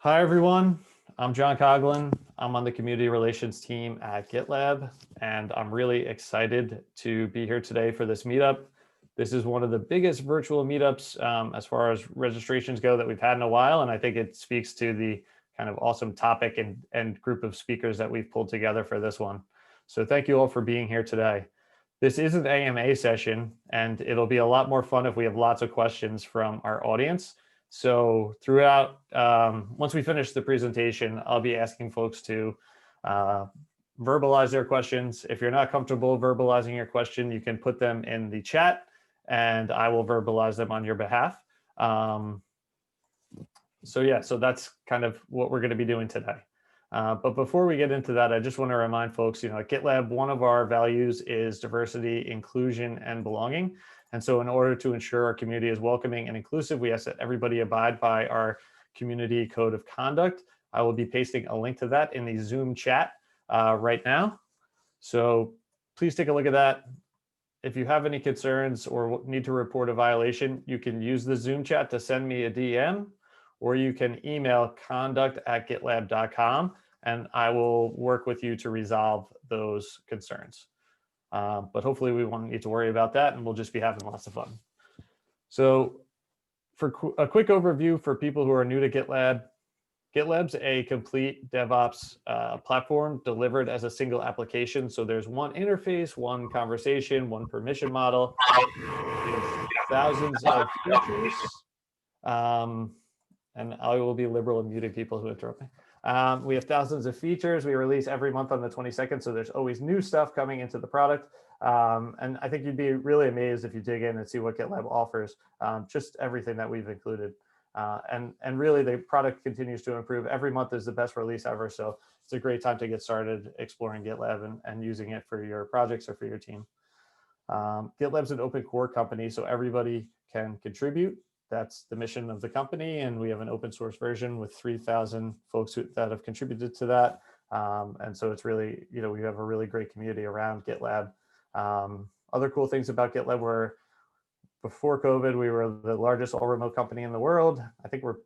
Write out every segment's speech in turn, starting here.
Hi, everyone. I'm John Coughlin. I'm on the community relations team at GitLab, and I'm really excited to be here today for this meetup. This is one of the biggest virtual meetups as far as registrations go that we've had in a while, and I think it speaks to the kind of awesome topic and group of speakers that we've pulled together for this one. So thank you all for being here today. This is an AMA session, and it'll be a lot more fun if we have lots of questions from our audience. So throughout, once we finish the presentation, I'll be asking folks to verbalize their questions. If you're not comfortable verbalizing your question, you can put them in the chat and I will verbalize them on your behalf. So that's kind of what we're going to be doing today. But before we get into that, I just want to remind folks, at GitLab, one of our values is diversity, inclusion, and belonging. And so in order to ensure our community is welcoming and inclusive, we ask that everybody abide by our community code of conduct. I will be pasting a link to that in the Zoom chat right now. So please take a look at that. If you have any concerns or need to report a violation, you can use the Zoom chat to send me a DM, or you can email conduct@gitlab.com and I will work with you to resolve those concerns. But hopefully we won't need to worry about that and we'll just be having lots of fun. So for a quick overview for people who are new to GitLab, GitLab's a complete DevOps platform delivered as a single application. So there's one interface, one conversation, one permission model, thousands of features. And I will be liberal in muting people who interrupt me. We have thousands of features. We release every month on the 22nd, so there's always new stuff coming into the product. And I think you'd be really amazed if you dig in and see what GitLab offers, just everything that we've included. And really, the product continues to improve. Every month is the best release ever, so it's a great time to get started exploring GitLab and using it for your projects or for your team. GitLab's an open core company, so everybody can contribute. That's the mission of the company, and we have an open source version with 3,000 folks that have contributed to that. And so it's really, we have a really great community around GitLab. Other cool things about GitLab were, before COVID, we were the largest all remote company in the world. I think we're,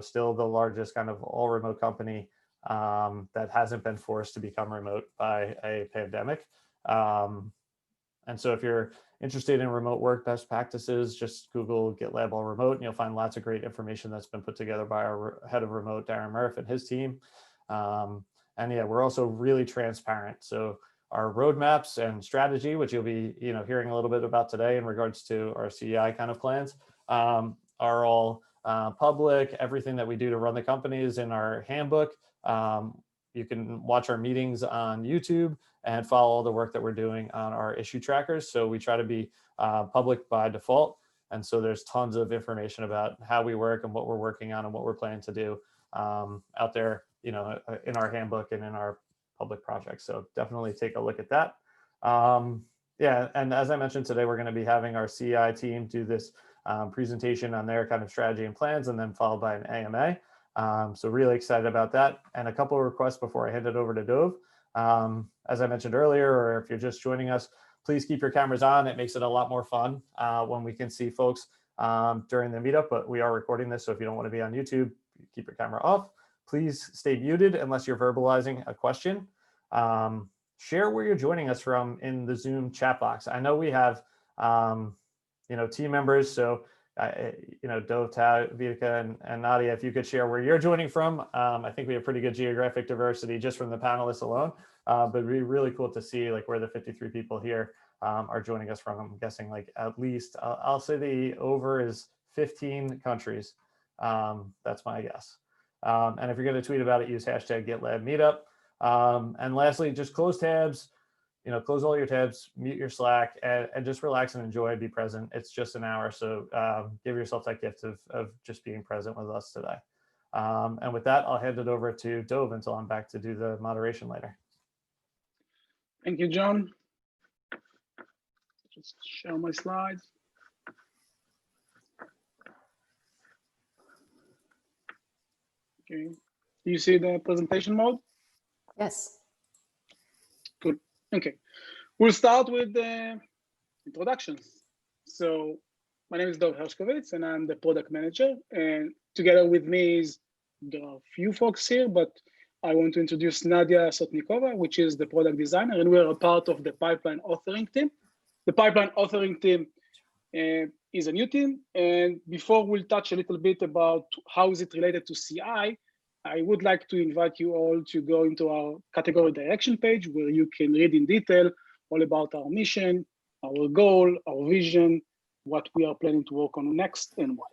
still the largest kind of all remote company that hasn't been forced to become remote by a pandemic. And so if you're interested in remote work best practices, just Google GitLab all remote and you'll find lots of great information that's been put together by our head of remote, Darren Murph, and his team. And yeah, we're also really transparent. So our roadmaps and strategy, which you'll be hearing a little bit about today in regards to our CI kind of plans, are all public. Everything that we do to run the company is in our handbook. You can watch our meetings on YouTube and follow all the work that we're doing on our issue trackers. So we try to be public by default. And so there's tons of information about how we work and what we're working on and what we're planning to do out there, in our handbook and in our public projects. So definitely take a look at that. Yeah, and as I mentioned today, we're going to be having our CI team do this presentation on their kind of strategy and plans, and then followed by an AMA. So really excited about that. And a couple of requests before I hand it over to Dove. As I mentioned earlier, or if you're just joining us, please keep your cameras on. It makes it a lot more fun when we can see folks during the meetup, but we are recording this. So if you don't want to be on YouTube, keep your camera off. Please stay muted unless you're verbalizing a question. Share where you're joining us from in the Zoom chat box. I know we have, team members. So Dove, Thao, Veethika, and Nadia, if you could share where you're joining from. I think we have pretty good geographic diversity just from the panelists alone, but it'd be really cool to see where the 53 people here are joining us from. I'm guessing at least, I'll say the over is 15 countries. That's my guess. And if you're going to tweet about it, use hashtag GitLab Meetup. And lastly, just close tabs. Close all your tabs, mute your Slack, and just relax and enjoy, be present. It's just an hour, so give yourself that gift of just being present with us today. And with that, I'll hand it over to Dove until I'm back to do the moderation later. Thank you, John. Just share my slides. Okay. Do you see the presentation mode? Yes. Good. Okay. We'll start with the introductions. So my name is Hershkovitch, and I'm the product manager. And together with me is there are a few folks here, but I want to introduce Nadia Sotnikova, which is the product designer, and we're a part of the pipeline authoring team. The pipeline authoring team is a new team. And before we'll touch a little bit about how is it related to CI, I would like to invite you all to go into our category direction page where you can read in detail all about our mission, our goal, our vision, what we are planning to work on next and why.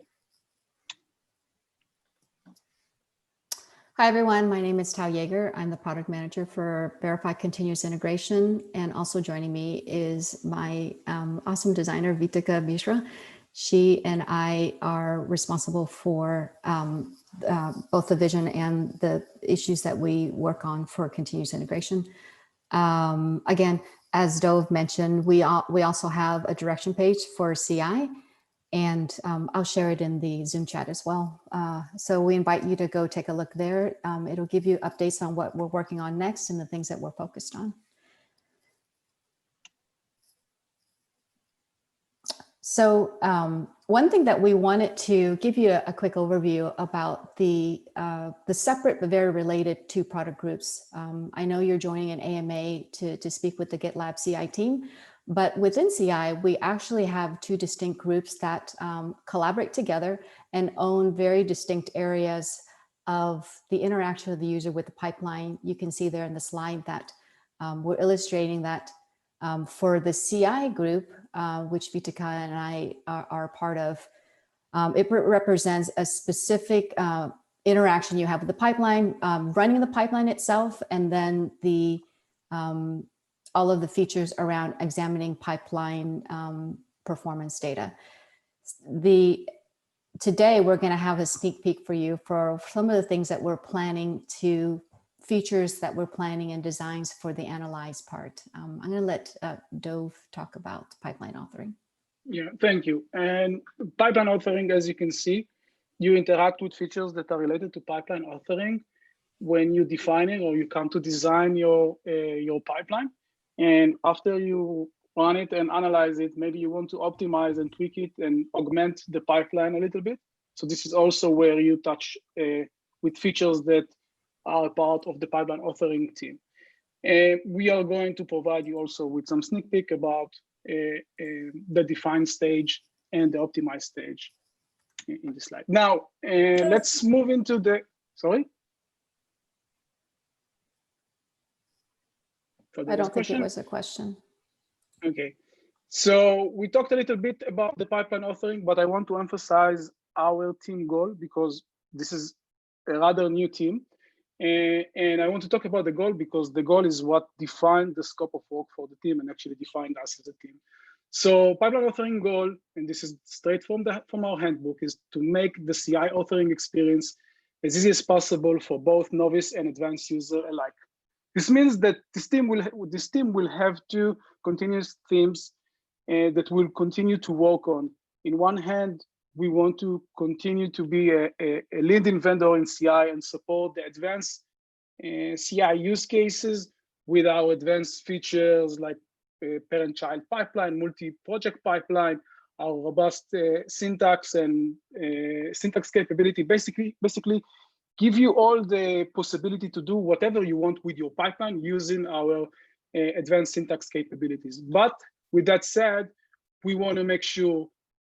Hi, everyone. My name is Thao Yeager. I'm the product manager for Verified Continuous Integration. And also joining me is my awesome designer, Veethika Mishra. She and I are responsible for both the vision and the issues that we work on for continuous integration. Again, as Dove mentioned, we also have a direction page for CI. And I'll share it in the Zoom chat as well. So we invite you to go take a look there. It'll give you updates on what we're working on next and the things that we're focused on. So one thing that we wanted to give you a quick overview about the separate but very related to product groups. I know you're joining an AMA to speak with the GitLab CI team. But within CI, we actually have two distinct groups that collaborate together and own very distinct areas of the interaction of the user with the pipeline. You can see there in the slide that we're illustrating that for the CI group, which Veethika and I are part of, it represents a specific interaction you have with the pipeline, running the pipeline itself, and then the all of the features around examining pipeline performance data. Today, we're going to have a sneak peek for you for some of the things that we're planning features that we're planning and designs for the analyze part. I'm going to let Dove talk about pipeline authoring. Yeah, thank you. And pipeline authoring, as you can see, you interact with features that are related to pipeline authoring when you define it or you come to design your pipeline. And after you run it and analyze it, maybe you want to optimize and tweak it and augment the pipeline a little bit. So this is also where you touch with features that are part of the pipeline authoring team. We are going to provide you also with some sneak peek about the define stage and the optimize stage in this slide. Now, let's move into the, sorry? I don't think it was a question. Okay, so we talked a little bit about the pipeline authoring, but I want to emphasize our team goal because this is a rather new team. And I want to talk about the goal because the goal is what defined the scope of work for the team and actually defined us as a team. So pipeline authoring goal, and this is straight from our handbook, is to make the CI authoring experience as easy as possible for both novice and advanced user alike. This means that this team will have two continuous themes that we'll continue to work on. In one hand, we want to continue to be a leading vendor in CI and support the advanced CI use cases with our advanced features like parent-child pipeline, multi-project pipeline, our robust syntax and syntax capability. Basically, give you all the possibility to do whatever you want with your pipeline using our advanced syntax capabilities. But with that said, we want to make sure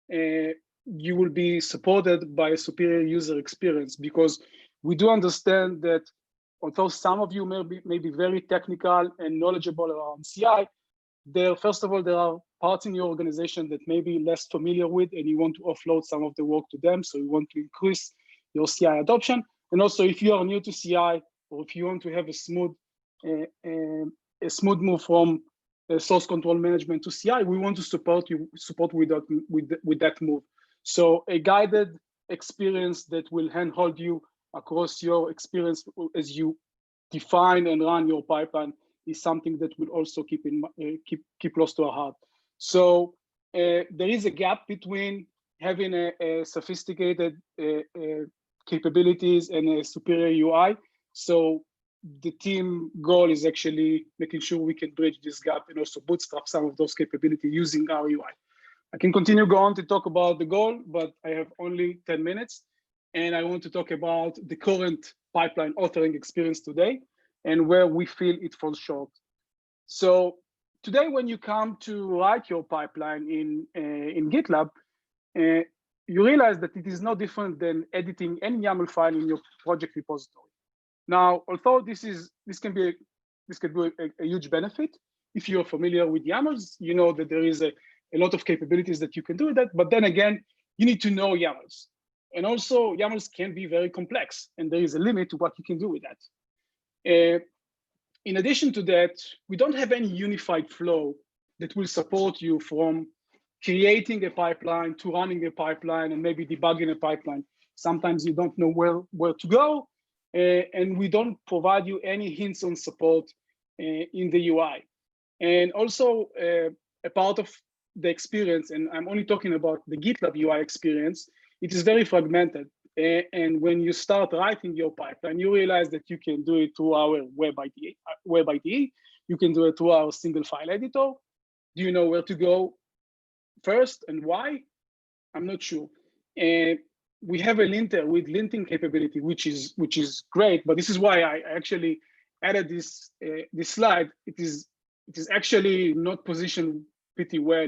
you will be supported by a superior user experience because we do understand that although some of you may be very technical and knowledgeable around CI, first of all, there are parts in your organization that may be less familiar with and you want to offload some of the work to them. So you want to increase your CI adoption. And also, if you are new to CI, or if you want to have a smooth move from source control management to CI, we want to support with that move. So a guided experience that will handhold you across your experience as you define and run your pipeline is something that will also keep close to our heart. So there is a gap between having a sophisticated capabilities and a superior UI. So the team goal is actually making sure we can bridge this gap and also bootstrap some of those capabilities using our UI. I can continue go on to talk about the goal, but I have only 10 minutes. and I want to talk about the current pipeline authoring experience today and where we feel it falls short. So today, when you come to write your pipeline in GitLab, you realize that it is no different than editing any YAML file in your project repository. Now, although this can be a huge benefit, if you're familiar with YAMLs, you know that there is a lot of capabilities that you can do with that. But then again, you need to know YAMLs. And also, YAMLs can be very complex, and there is a limit to what you can do with that. In addition to that, we don't have any unified flow that will support you from creating a pipeline to running a pipeline and maybe debugging a pipeline. Sometimes you don't know where to go, and we don't provide you any hints on support in the UI. And also, a part of the experience, and I'm only talking about the GitLab UI experience, it is very fragmented. And when you start writing your pipeline, you realize that you can do it through our web IDE. You can do it through our single file editor. Do you know where to go first and why? I'm not sure. And we have a linter with linting capability, which is great. But this is why I actually added this slide. It is actually not positioned pretty well.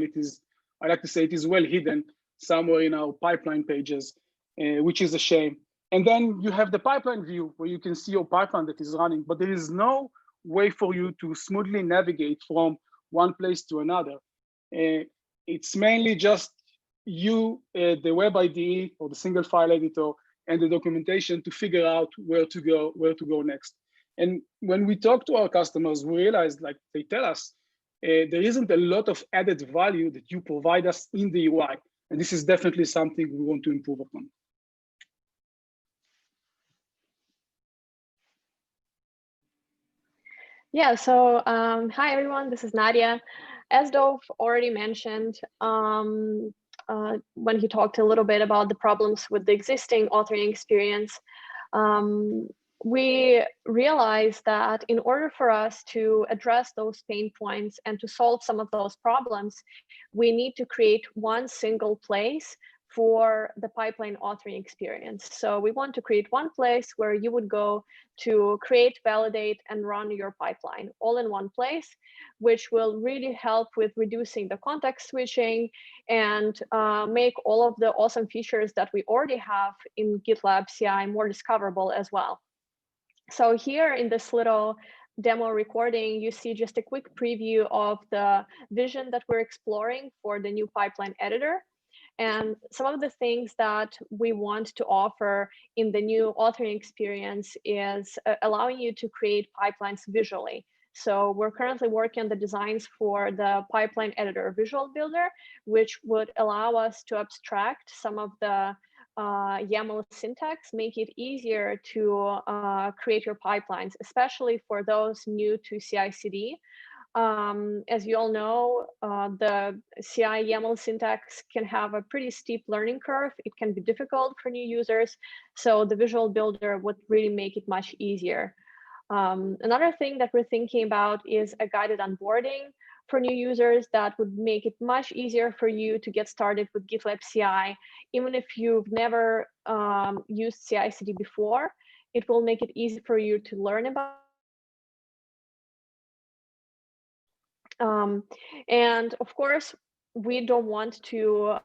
I like to say it is well hidden somewhere in our pipeline pages, which is a shame. And then you have the pipeline view where you can see your pipeline that is running, but there is no way for you to smoothly navigate from one place to another. It's mainly just you, the web IDE or the single file editor, and the documentation to figure out where to go next. And when we talk to our customers, we realize, like they tell us, there isn't a lot of added value that you provide us in the UI. And this is definitely something we want to improve upon. Yeah, so hi everyone, this is Nadia. As Dov already mentioned, when he talked a little bit about the problems with the existing authoring experience, we realized that in order for us to address those pain points and to solve some of those problems, we need to create one single place for the pipeline authoring experience. So we want to create one place where you would go to create, validate, and run your pipeline all in one place, which will really help with reducing the context switching and make all of the awesome features that we already have in GitLab CI more discoverable as well. So here in this little demo recording, you see just a quick preview of the vision that we're exploring for the new pipeline editor. And some of the things that we want to offer in the new authoring experience is allowing you to create pipelines visually. So we're currently working on the designs for the pipeline editor visual builder, which would allow us to abstract some of the YAML syntax, make it easier to create your pipelines, especially for those new to CI/CD. As you all know, the CI YAML syntax can have a pretty steep learning curve. It can be difficult for new users. So the visual builder would really make it much easier. Another thing that we're thinking about is a guided onboarding for new users that would make it much easier for you to get started with GitLab CI. Even if you've never used CI/CD before, it will make it easy for you to learn about. And of course, we don't want to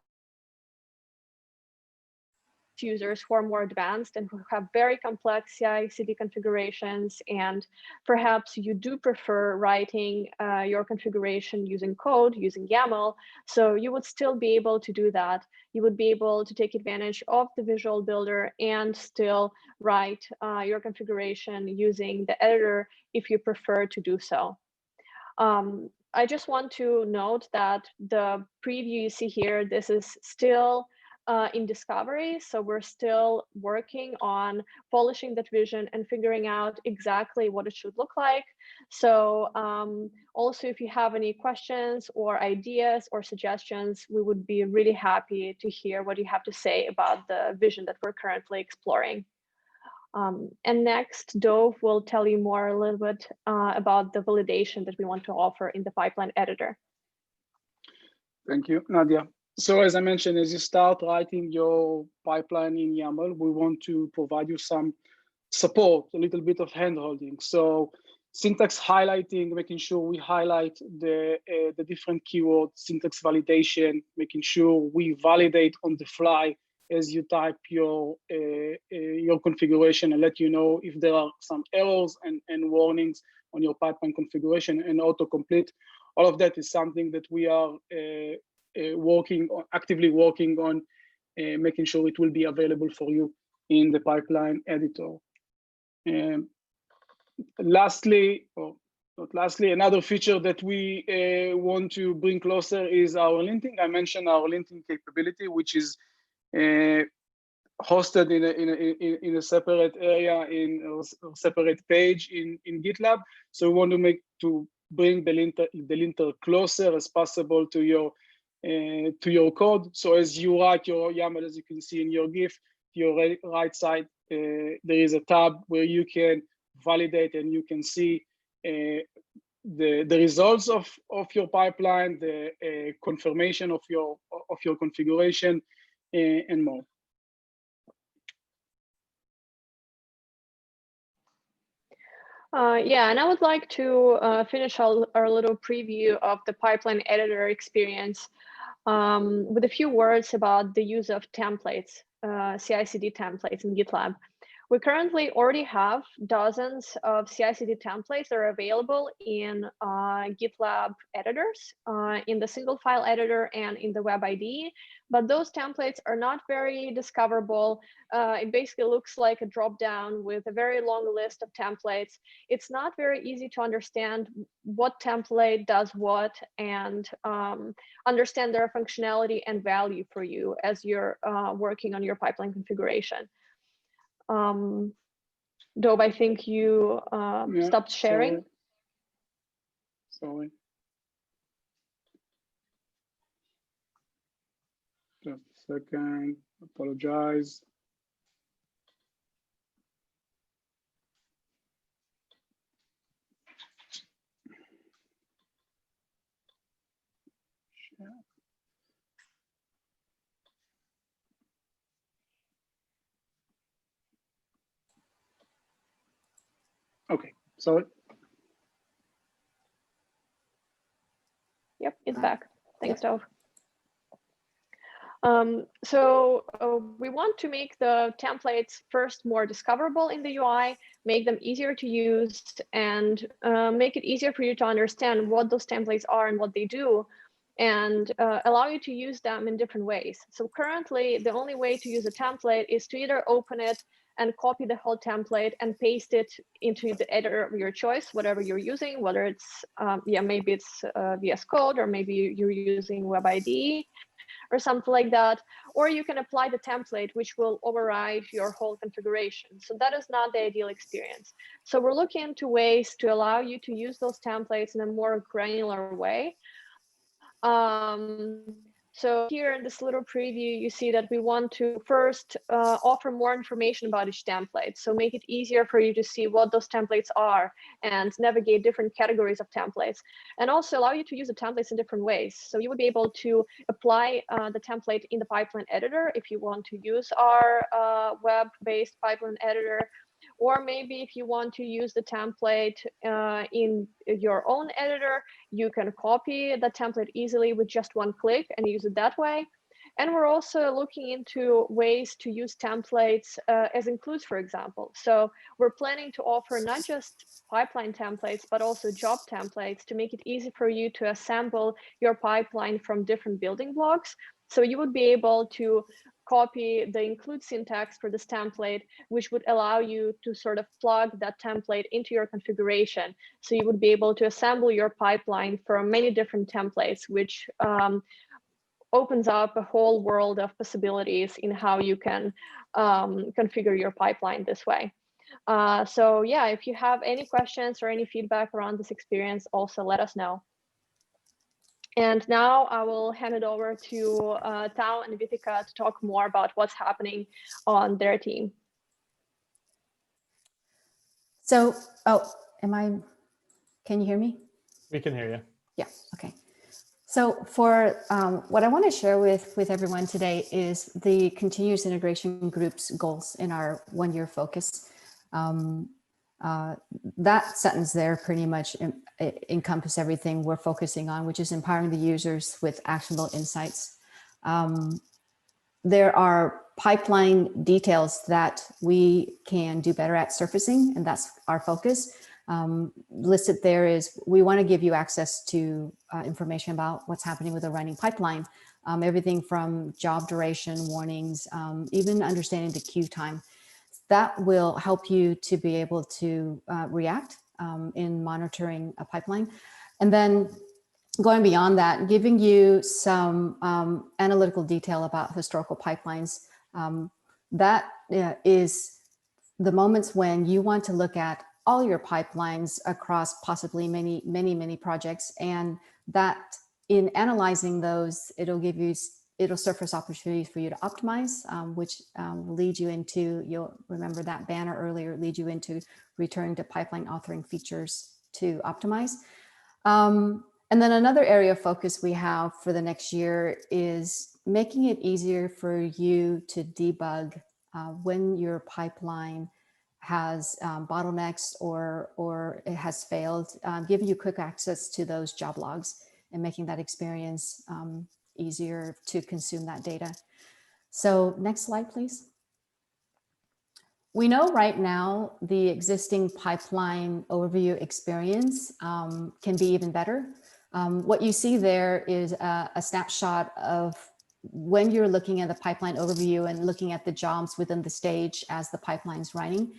users who are more advanced and who have very complex CI/CD configurations, and perhaps you do prefer writing your configuration using code, using YAML, so you would still be able to do that. You would be able to take advantage of the visual builder and still write your configuration using the editor if you prefer to do so. I just want to note that the preview you see here, this is still in discovery. So we're still working on polishing that vision and figuring out exactly what it should look like. So also, if you have any questions or ideas or suggestions, we would be really happy to hear what you have to say about the vision that we're currently exploring. And next, Dov will tell you more a little bit about the validation that we want to offer in the pipeline editor. Thank you, Nadia. So as I mentioned, as you start writing your pipeline in YAML, we want to provide you some support, a little bit of hand-holding. So syntax highlighting, making sure we highlight the different keywords, syntax validation, making sure we validate on the fly as you type your configuration and let you know if there are some errors and warnings on your pipeline configuration and autocomplete. All of that is something that we are actively working on, making sure it will be available for you in the pipeline editor. Lastly, or not lastly, another feature that we want to bring closer is our linting. I mentioned our linting capability, which is hosted in a separate area, in a separate page in GitLab. So we want to bring the linter closer as possible to your code. So as you write your YAML, as you can see in your GIF, to your right side, there is a tab where you can validate and you can see the results of your pipeline, the confirmation of your configuration, and more. Yeah, and I would like to finish our little preview of the pipeline editor experience with a few words about the use of templates, CI/CD templates in GitLab. We currently already have dozens of CI/CD templates that are available in GitLab editors, in the single file editor and in the web IDE, but those templates are not very discoverable. It basically looks like a drop-down with a very long list of templates. It's not very easy to understand what template does what and understand their functionality and value for you as you're working on your pipeline configuration. Dob, I think you stopped sharing. Sorry. Just a second, apologize. Okay, sorry. Yep, it's back. Thanks, Dov. We want to make the templates first more discoverable in the UI, make them easier to use, and make it easier for you to understand what those templates are and what they do, and allow you to use them in different ways. So currently, the only way to use a template is to either open it and copy the whole template and paste it into the editor of your choice, whatever you're using, whether it's, maybe it's VS Code, or maybe you're using Web IDE or something like that, or you can apply the template, which will override your whole configuration. So that is not the ideal experience. So we're looking into ways to allow you to use those templates in a more granular way. So here in this little preview, you see that we want to first offer more information about each template. So make it easier for you to see what those templates are and navigate different categories of templates, and also allow you to use the templates in different ways. So you would be able to apply the template in the pipeline editor if you want to use our web-based pipeline editor. Or maybe if you want to use the template in your own editor, you can copy the template easily with just one click and use it that way. And we're also looking into ways to use templates as includes, for example. So we're planning to offer not just pipeline templates, but also job templates to make it easy for you to assemble your pipeline from different building blocks. So you would be able to copy the include syntax for this template, which would allow you to sort of plug that template into your configuration. So you would be able to assemble your pipeline from many different templates, which opens up a whole world of possibilities in how you can configure your pipeline this way. So yeah, if you have any questions or any feedback around this experience, also let us know. And now I will hand it over to Thao and Veethika to talk more about what's happening on their team. So, can you hear me? We can hear you. Yeah, okay. So for what I want to share with everyone today is the continuous integration group's goals in our 1-year focus. That sentence there pretty much encompasses everything we're focusing on, which is empowering the users with actionable insights. There are pipeline details that we can do better at surfacing, and that's our focus. Listed there is, we want to give you access to information about what's happening with the running pipeline, everything from job duration, warnings, even understanding the queue time. That will help you to be able to react in monitoring a pipeline. And then going beyond that, giving you some analytical detail about historical pipelines. That is the moments when you want to look at all your pipelines across possibly many projects, and that in analyzing those, it'll surface opportunities for you to optimize, which will lead you into, you'll remember that banner earlier, lead you into returning to pipeline authoring features to optimize. And then another area of focus we have for the next year is making it easier for you to debug when your pipeline has bottlenecks or it has failed, giving you quick access to those job logs and making that experience easier to consume that data. So next slide, please. We know right now the existing pipeline overview experience can be even better. What you see there is a snapshot of when you're looking at the pipeline overview and looking at the jobs within the stage as the pipeline's running.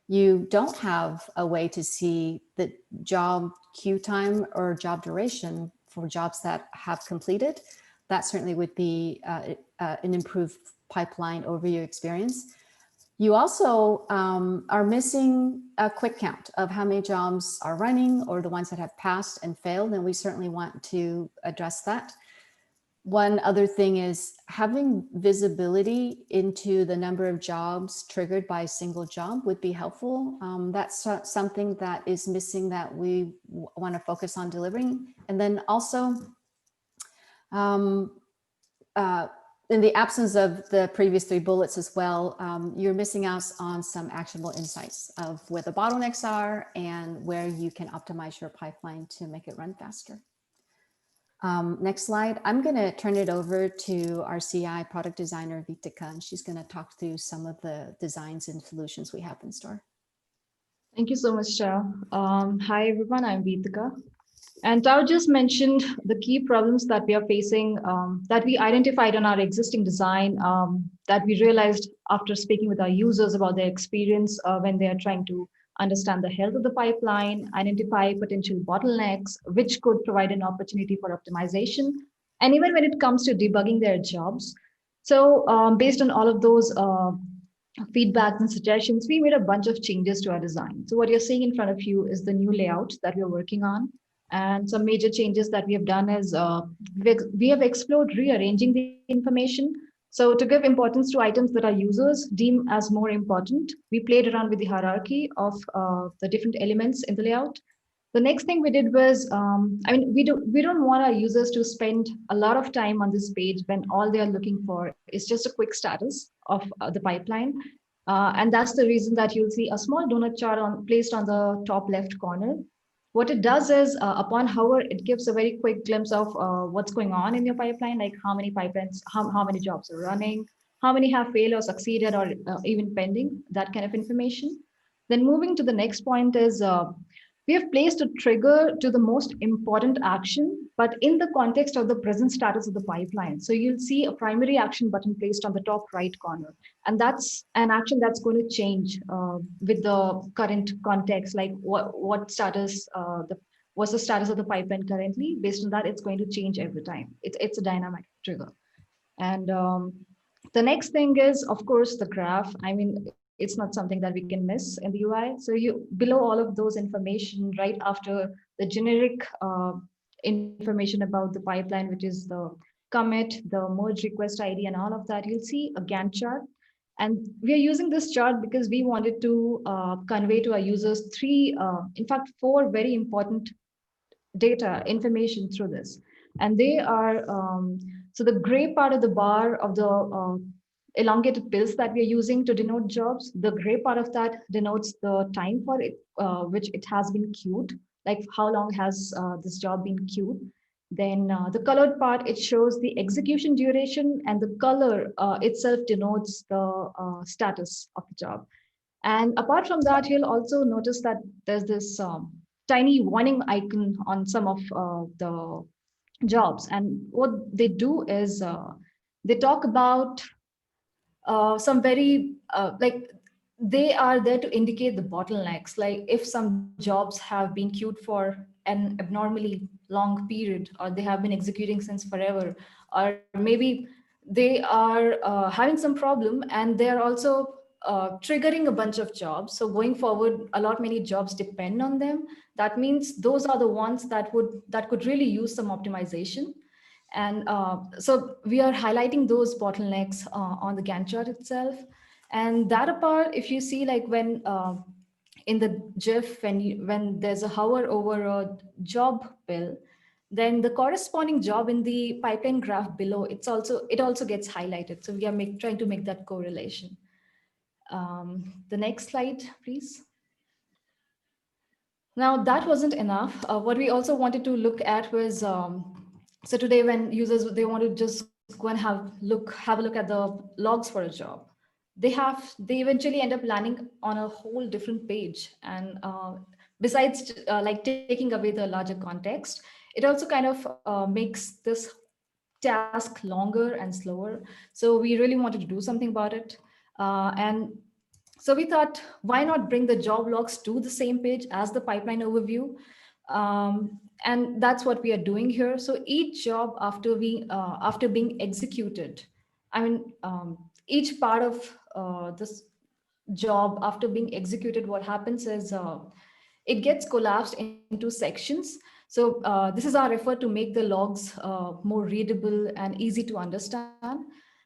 You don't have a way to see the job queue time or job duration for jobs that have completed. That certainly would be an improved pipeline overview experience. You also are missing a quick count of how many jobs are running or the ones that have passed and failed, and we certainly want to address that. One other thing is having visibility into the number of jobs triggered by a single job would be helpful. That's something that is missing that we want to focus on delivering. And then also, in the absence of the previous 3 bullets as well, you're missing out on some actionable insights of where the bottlenecks are and where you can optimize your pipeline to make it run faster. Next slide. I'm going to turn it over to our CI product designer, Veethika, and she's going to talk through some of the designs and solutions we have in store. Thank you so much, Thao. Hi, everyone. I'm Veethika. And Thao just mentioned the key problems that we are facing, that we identified on our existing design, that we realized after speaking with our users about their experience when they are trying to understand the health of the pipeline, identify potential bottlenecks, which could provide an opportunity for optimization, and even when it comes to debugging their jobs. So based on all of those feedbacks and suggestions, we made a bunch of changes to our design. So what you're seeing in front of you is the new layout that we're working on. And some major changes that we have done is we have explored rearranging the information. So to give importance to items that our users deem as more important, we played around with the hierarchy of the different elements in the layout. The next thing we did was, we don't want our users to spend a lot of time on this page when all they are looking for is just a quick status of the pipeline. And that's the reason that you'll see a small donut chart placed on the top left corner. What it does is, upon hover, it gives a very quick glimpse of what's going on in your pipeline, like how many pipelines, how many jobs are running, how many have failed or succeeded or even pending, that kind of information. Then moving to the next point is, we have placed a trigger to the most important action, but in the context of the present status of the pipeline. So you'll see a primary action button placed on the top right corner. And that's an action that's going to change with the current context, like what's the status of the pipeline currently. Based on that, it's going to change every time. It's a dynamic trigger. And the next thing is, of course, the graph. I mean, it's not something that we can miss in the UI. So below all of those information, right after the generic information about the pipeline, which is the commit, the merge request ID, and all of that, you'll see a Gantt chart. And we are using this chart because we wanted to convey to our users in fact, 4 very important data information through this. And they are, so the gray part of the bar of the elongated pills that we are using to denote jobs, the gray part of that denotes the time for it, which it has been queued, like how long has this job been queued. Then the colored part, it shows the execution duration, and the color itself denotes the status of the job. And apart from that, you'll also notice that there's this tiny warning icon on some of the jobs. And what they do is they talk about some very like they are there to indicate the bottlenecks. Like if some jobs have been queued for an abnormally long period, or they have been executing since forever, or maybe they are having some problem and they are also triggering a bunch of jobs. So going forward, many jobs depend on them. That means those are the ones that could really use some optimization. And so we are highlighting those bottlenecks on the Gantt chart itself. And that apart, if you see, like when in the GIF, when there's a hover over a job bill, then the corresponding job in the pipeline graph below, it also gets highlighted. So we are trying to make that correlation. The next slide, please. Now that wasn't enough. What we also wanted to look at was, so today when users, they want to just go and have a look at the logs for a job, they eventually end up landing on a whole different page. And besides like taking away the larger context, it also kind of makes this task longer and slower. So we really wanted to do something about it. And so we thought, why not bring the job logs to the same page as the pipeline overview? And that's what we are doing here. So each job after being executed, each part of this job after being executed, what happens is it gets collapsed into sections. So this is our effort to make the logs more readable and easy to understand.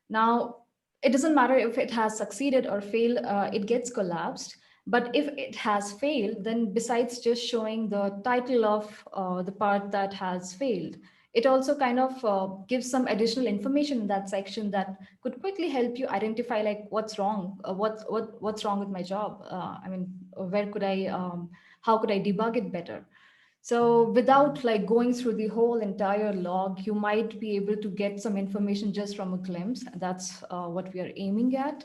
Now, it doesn't matter if it has succeeded or failed, it gets collapsed. But if it has failed, then besides just showing the title of the part that has failed, it also kind of gives some additional information in that section that could quickly help you identify like what's wrong, what's wrong with my job. Where could how could I debug it better? So without like going through the whole entire log, you might be able to get some information just from a glimpse. That's what we are aiming at.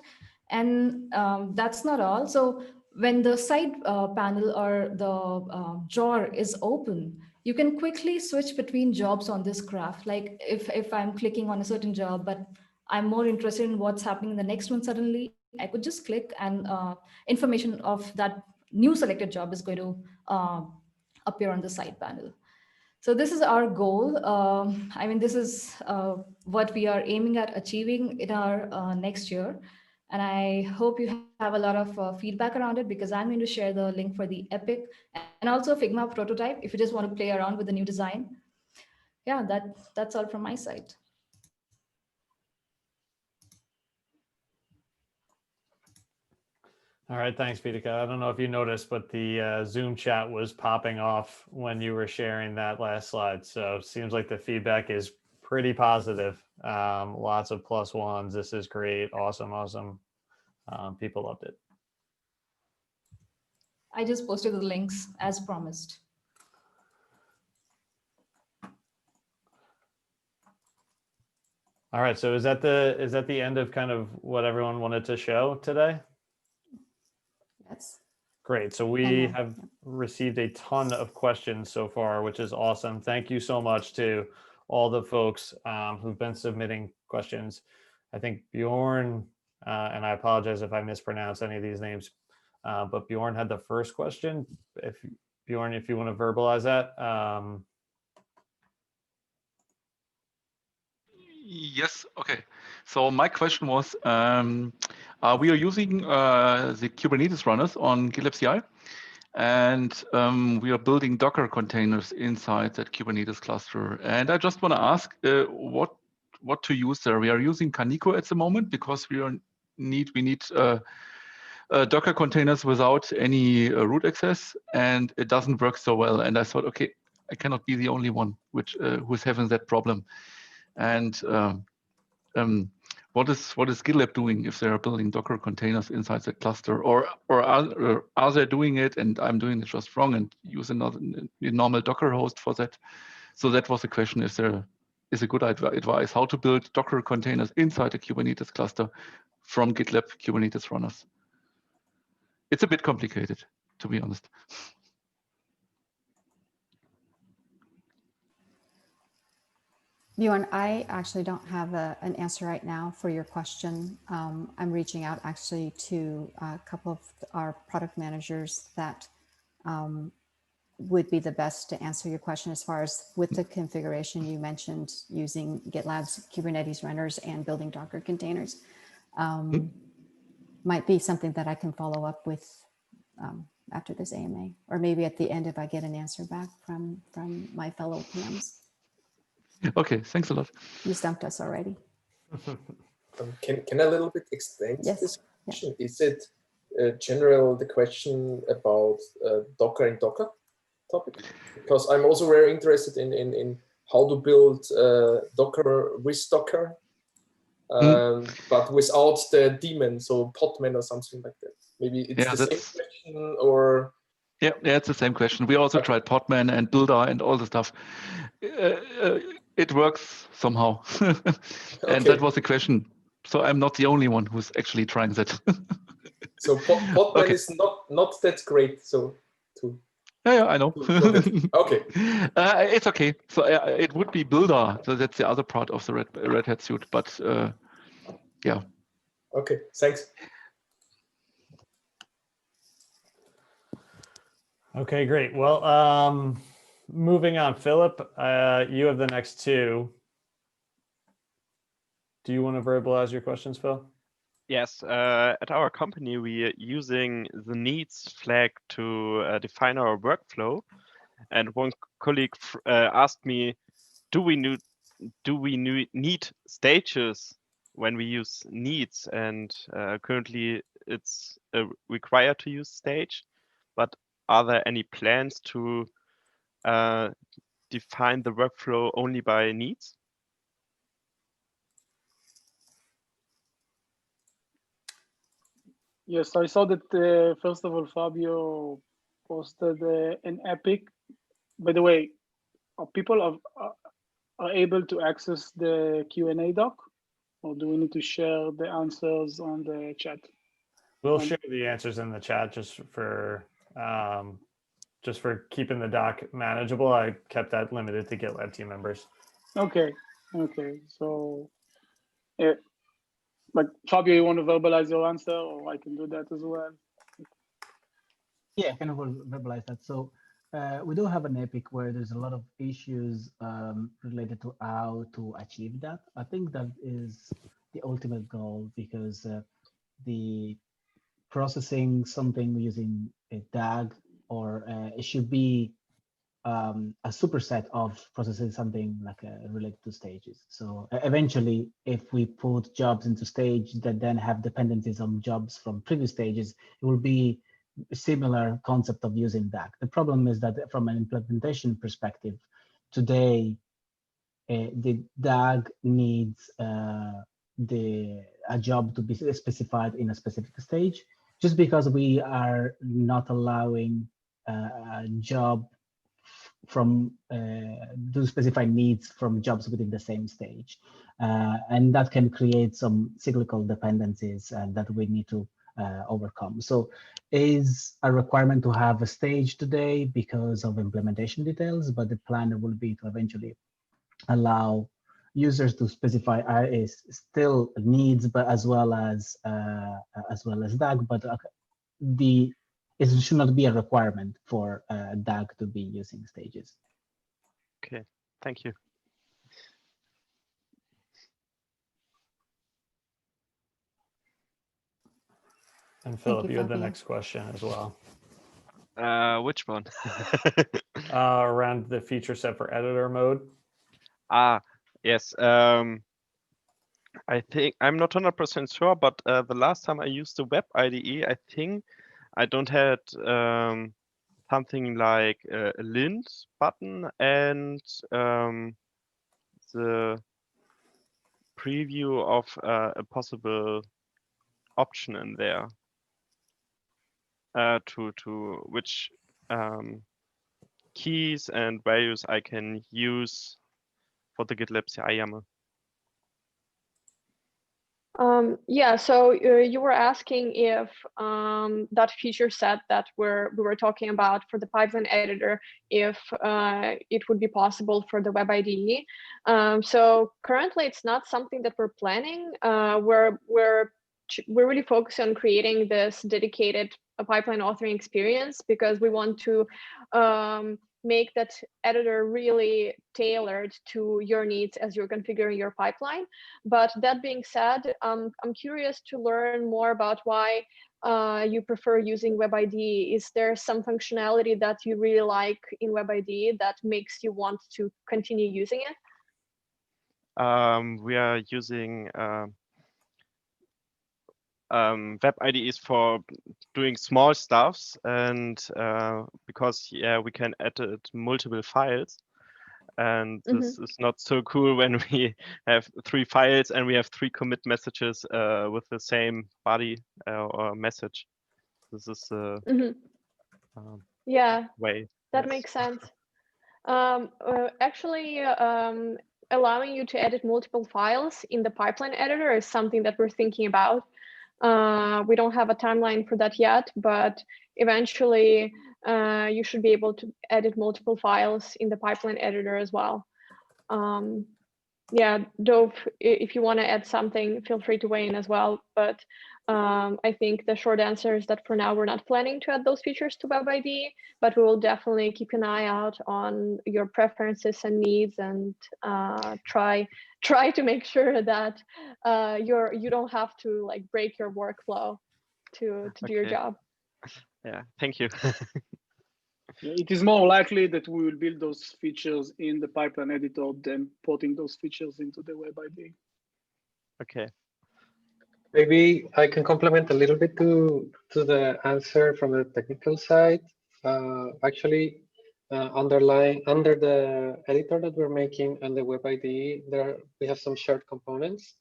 And that's not all. So when the side panel or the drawer is open, you can quickly switch between jobs on this graph. Like if I'm clicking on a certain job, but I'm more interested in what's happening in the next one, suddenly I could just click and information of that new selected job is going to appear on the side panel. So this is our goal. This is what we are aiming at achieving in our next year. And I hope you have a lot of feedback around it, because I'm going to share the link for the Epic and also Figma prototype if you just want to play around with the new design. Yeah, that's all from my side. All right, thanks, Veethika. I don't know if you noticed, but the Zoom chat was popping off when you were sharing that last slide. So it seems like the feedback is pretty positive. Lots of +1s. This is great. Awesome. People loved it. I just posted the links as promised. All right, so is that the end of kind of what everyone wanted to show today? Yes. Great. So we have received a ton of questions so far, which is awesome. Thank you so much to all the folks who've been submitting questions. I think Bjorn, and I apologize if I mispronounce any of these names, but Bjorn had the first question. Bjorn, if you want to verbalize that. Yes, okay. So my question was, we are using the Kubernetes runners on GitLab CI, and we are building Docker containers inside that Kubernetes cluster. And I just want to ask what to use there. We are using Kaneko at the moment because we need Docker containers without any root access, and it doesn't work so well. And I thought, okay, I cannot be the only one which who's having that problem. And what is GitLab doing if they are building Docker containers inside the cluster, or are they doing it and I'm doing it just wrong and use another normal Docker host for that? So that was the question: if there is a good advice how to build Docker containers inside a Kubernetes cluster from GitLab Kubernetes runners. It's a bit complicated, to be honest. Bjorn, I actually don't have an answer right now for your question. I'm reaching out actually to a couple of our product managers that would be the best to answer your question as far as with the configuration you mentioned using GitLab's Kubernetes runners and building Docker containers. Might be something that I can follow up with after this AMA, or maybe at the end if I get an answer back from my fellow PMs. Okay, thanks a lot. You stumped us already. Can I a little bit extend Yes. this question? Yeah. Is it general the question about Docker and Docker topic? Because I'm also very interested in how to build Docker with Docker, but without the daemon, so Podman or something like that. Maybe it's the same question, or yeah, it's the same question. We also tried Podman and Builder and all the stuff. It works somehow, and that was the question. So I'm not the only one who's actually trying that. So Podman is not that great. So yeah, I know. Okay, it's okay. So it would be Builder. So that's the other part of the Red Hat suite. But yeah. Okay, thanks. Okay, great. Well, moving on, Philip, you have the next two. Do you want to verbalize your questions, Phil? Yes, at our company, we are using the needs flag to define our workflow. And one colleague asked me, do we need stages when we use needs? And currently it's required to use stage, but are there any plans to define the workflow only by needs? Yes, I saw that, first of all, Fabio posted an epic. By the way, people are able to access the Q&A doc, or do we need to share the answers on the chat? We'll share the answers in the chat just for keeping the doc manageable. I kept that limited to GitLab team members. Okay. So, like Fabio, you want to verbalize your answer, or I can do that as well? Yeah, I can verbalize that. So we do have an epic where there's a lot of issues related to how to achieve that. I think that is the ultimate goal, because the processing something using a DAG, or it should be a superset of processing something like related to stages. So eventually, if we put jobs into stage that then have dependencies on jobs from previous stages, it will be a similar concept of using DAG. The problem is that from an implementation perspective, today, the DAG needs a job to be specified in a specific stage, just because we are not allowing a job from to specify needs from jobs within the same stage, and that can create some cyclical dependencies that we need to overcome. So is a requirement to have a stage today because of implementation details, but the plan will be to eventually allow users to specify is still needs, but as well as DAG, but it should not be a requirement for DAG to be using stages. Okay, thank you. And Philip, you had the next question as well. Which one? Around the feature set for editor mode. Yes. I think I'm not 100% sure, but the last time I used the web IDE, I think I don't have something like a Lint button and the preview of a possible option in there to which keys and values I can use for the GitLab CI YAML. Yeah, so you were asking if that feature set that we were talking about for the pipeline editor, if it would be possible for the web IDE. So currently, it's not something that we're planning. We're really focused on creating this dedicated pipeline authoring experience because we want to make that editor really tailored to your needs as you're configuring your pipeline. But that being said, I'm curious to learn more about why you prefer using WebID. Is there some functionality that you really like in WebID that makes you want to continue using it? We are using web IDEs for doing small stuffs, and because we can edit multiple files, and this is not so cool when we have 3 files and we have 3 commit messages with the same body or message. This is yeah, way. That makes sense. Actually, allowing you to edit multiple files in the pipeline editor is something that we're thinking about. We don't have a timeline for that yet, but eventually you should be able to edit multiple files in the pipeline editor as well. Yeah, Dove, if you want to add something, feel free to weigh in as well. But I think the short answer is that for now, we're not planning to add those features to WebID, but we will definitely keep an eye out on your preferences and needs and try to make sure that you don't have to like break your workflow to do your job. Yeah, thank you. It is more likely that we will build those features in the pipeline editor than porting those features into the web IDE. Okay. Maybe I can complement a little bit to the answer from the technical side. Actually, under the editor that we're making and the web IDE, we have some shared components.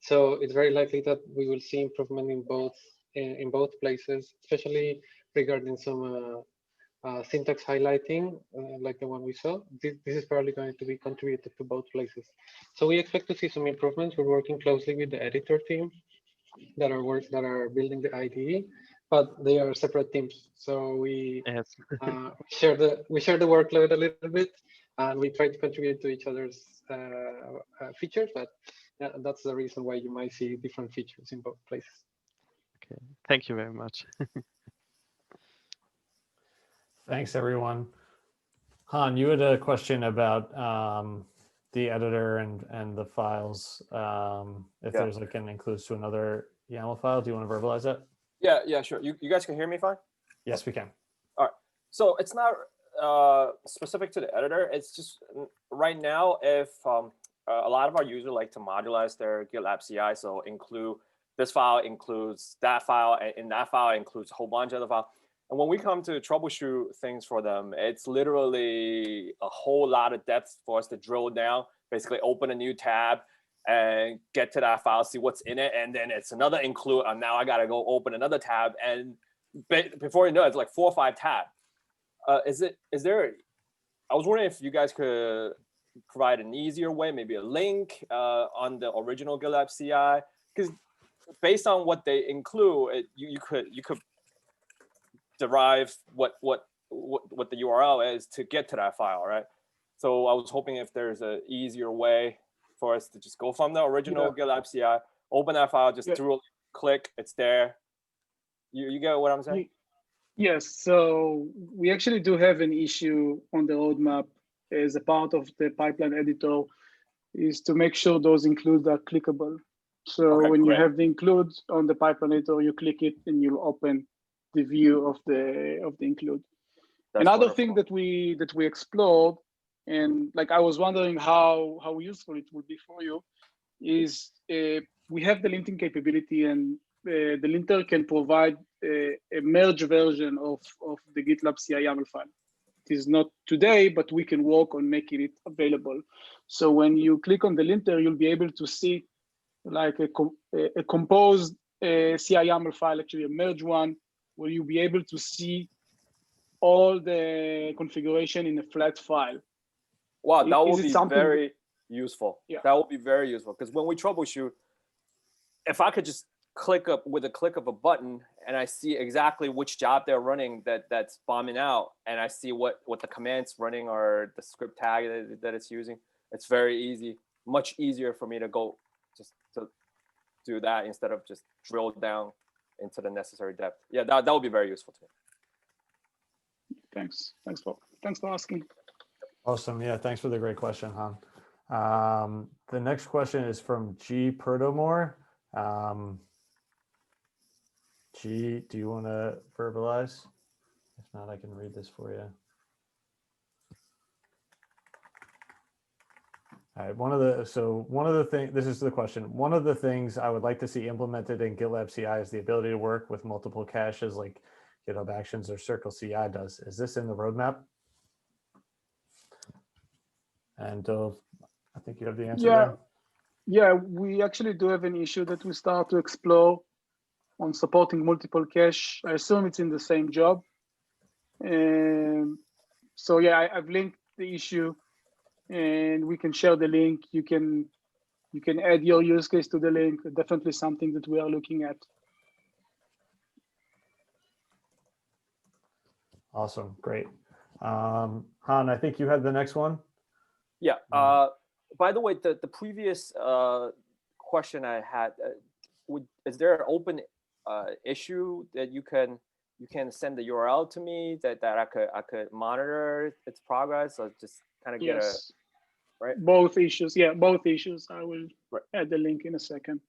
So it's very likely that we will see improvement in both places, especially regarding some syntax highlighting, like the one we saw. This is probably going to be contributed to both places. So we expect to see some improvements. We're working closely with the editor team that are building the IDE, but they are separate teams. So we share the workload a little bit, and we try to contribute to each other's features. But that's the reason why you might see different features in both places. Okay, thank you very much. Thanks, everyone. Han, you had a question about the editor and the files. If there's like an includes to another YAML file, do you want to verbalize that? Yeah, sure. You guys can hear me fine? Yes, we can. All right. So it's not specific to the editor. It's just right now, if a lot of our users like to modularize their GitLab CI, so include this file includes that file, and in that file includes a whole bunch of other files. And when we come to troubleshoot things for them, it's literally a whole lot of depth for us to drill down, basically open a new tab and get to that file, see what's in it. And then it's another include, and now I got to go open another tab. And before you know it, it's like 4 or 5 tabs. I was wondering if you guys could provide an easier way, maybe a link on the original GitLab CI, because based on what they include, you could derive what the URL is to get to that file, right? So I was hoping if there's an easier way for us to just go from the original GitLab CI, open that file, just through click, it's there. You get what I'm saying? Yes. So we actually do have an issue on the roadmap as a part of the pipeline editor, is to make sure those includes are clickable. So when you have the include on the pipeline editor, you click it and you'll open the view of the include. Another thing that we explored, and like I was wondering how useful it would be for you, is we have the linting capability, and the linter can provide a merge version of the GitLab CI YAML file. It is not today, but we can work on making it available. So when you click on the linter, you'll be able to see like a composed CI YAML file, actually a merge one, where you'll be able to see all the configuration in a flat file. Wow, that will be something very useful. Yeah. That will be very useful, because when we troubleshoot, if I could just click up with a click of a button and I see exactly which job they're running that's bombing out, and I see what the command's running or the script tag that it's using, it's very easy, much easier for me to go just to do that instead of just drill down into the necessary depth. Yeah, that would be very useful to me. Thanks for asking. Awesome. Yeah, thanks for the great question, Han. The next question is from G. Perdomore. G, do you want to verbalize? If not, I can read this for you. All right, one of the things, this is the question. One of the things I would like to see implemented in GitLab CI is the ability to work with multiple caches like GitHub Actions or Circle CI does. Is this in the roadmap? And I think you have the answer there. Yeah, we actually do have an issue that we start to explore on supporting multiple cache. I assume it's in the same job. So yeah, I've linked the issue, and we can share the link. You can add your use case to the link. Definitely something that we are looking at. Awesome, great. Han, I think you had the next one. Yeah. By the way, the previous question I had, is there an open issue that you can send the URL to me that I could monitor its progress, or just kind of get a right? Both issues. Yeah, both issues. I will add the link in a second.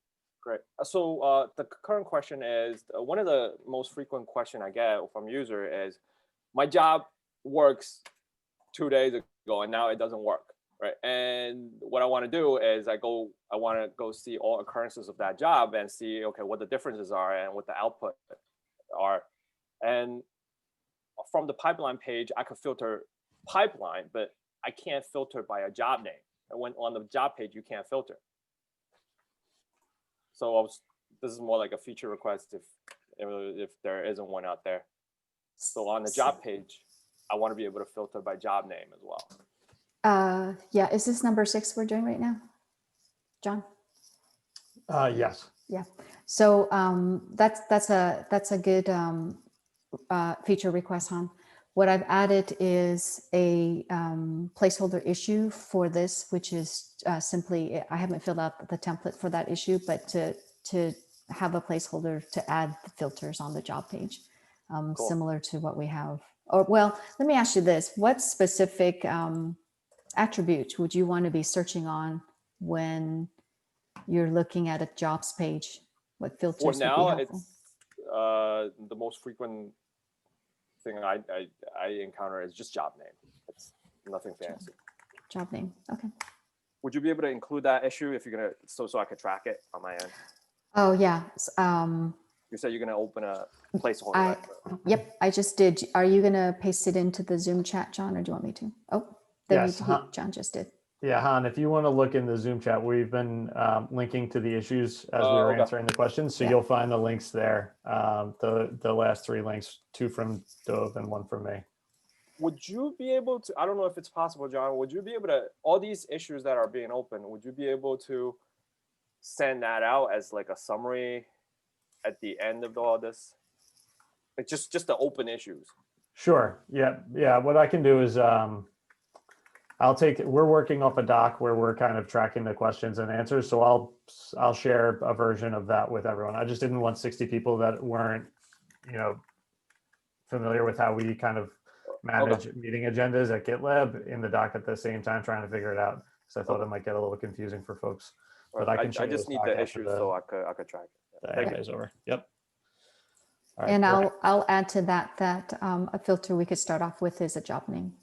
Great. So the current question is, one of the most frequent question I get from user is, my job works 2 days ago and now it doesn't work. Right, and what I want to do is I want to go see all occurrences of that job and see, okay, what the differences are and what the output are. And from the pipeline page, I could filter pipeline, but I can't filter by a job name. And when on the job page, you can't filter. So this is more like a feature request if there isn't one out there. So on the job page, I want to be able to filter by job name as well. Yeah, is this number 6 we're doing right now, John? Yes. Yeah. So that's a good feature request, Han. What I've added is a placeholder issue for this, which is simply, I haven't filled out the template for that issue, but to have a placeholder to add the filters on the job page, cool. Similar to what we have. Or well, let me ask you this: what specific attributes would you want to be searching on when you're looking at a jobs page? What filters would be helpful? It's the most frequent thing I encounter is just job name. It's nothing fancy. Job name. Okay. Would you be able to include that issue if you're gonna so I could track it on my end? Oh yeah. You said you're gonna open a placeholder. Yep, I just did. Are you gonna paste it into the Zoom chat, John, or do you want me to? Oh, yes, John just did. Yeah, Han, if you want to look in the Zoom chat, we've been linking to the issues as we were answering the questions. So you'll find the links there. The last 3 links, 2 from Dove and 1 from me. Would you be able to, I don't know if it's possible, John, would you be able to, all these issues that are being opened, would you be able to send that out as like a summary at the end of all this? Like just the open issues. Sure. Yeah. What I can do is we're working off a doc where we're kind of tracking the questions and answers. So I'll share a version of that with everyone. I just didn't want 60 people that weren't, familiar with how we kind of manage meeting agendas at GitLab in the doc at the same time, trying to figure it out. So I thought it might get a little confusing for folks. But I just need the issue so I could track it. Thank you. Over. Yep. All right, and I'll add to that a filter we could start off with is a job name.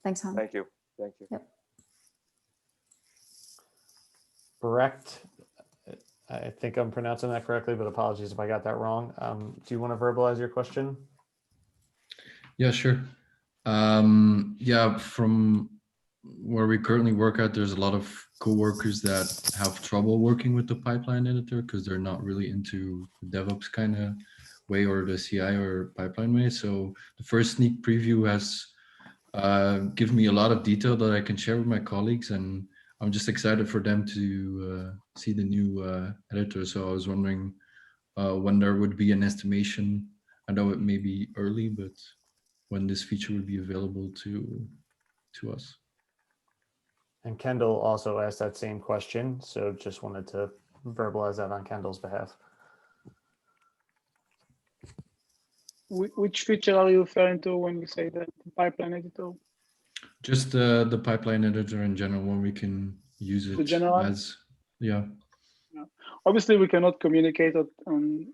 Thanks, Han. Thank you. Yep. Brecht I think I'm pronouncing that correctly, but apologies if I got that wrong. Do you want to verbalize your question? Yeah, sure. Yeah, from where we currently work at, there's a lot of coworkers that have trouble working with the pipeline editor because they're not really into the DevOps kind of way or the CI or pipeline way. So the first sneak preview has given me a lot of detail that I can share with my colleagues, and I'm just excited for them to see the new editor. So I was wondering when there would be an estimation. I know it may be early, but when this feature would be available to us. And Kendall also asked that same question, so just wanted to verbalize that on Kendall's behalf. Which feature are you referring to when you say that pipeline editor? Just the pipeline editor in general, when we can use it as, yeah. Obviously, we cannot communicate on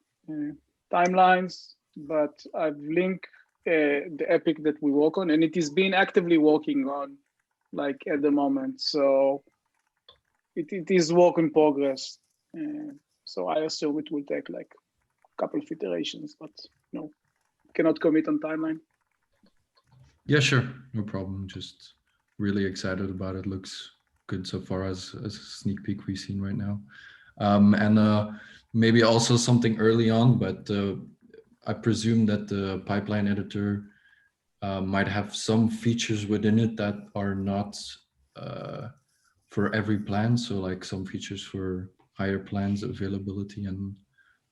timelines, but I've linked the epic that we work on, and it is being actively working on, like at the moment. So it is work in progress. So I assume it will take like a couple of iterations, but no, cannot commit on timeline. Yeah, sure, no problem. Just really excited about it. Looks good so far as a sneak peek we've seen right now. And maybe also something early on, but I presume that the pipeline editor might have some features within it that are not for every plan. So like some features for higher plans availability and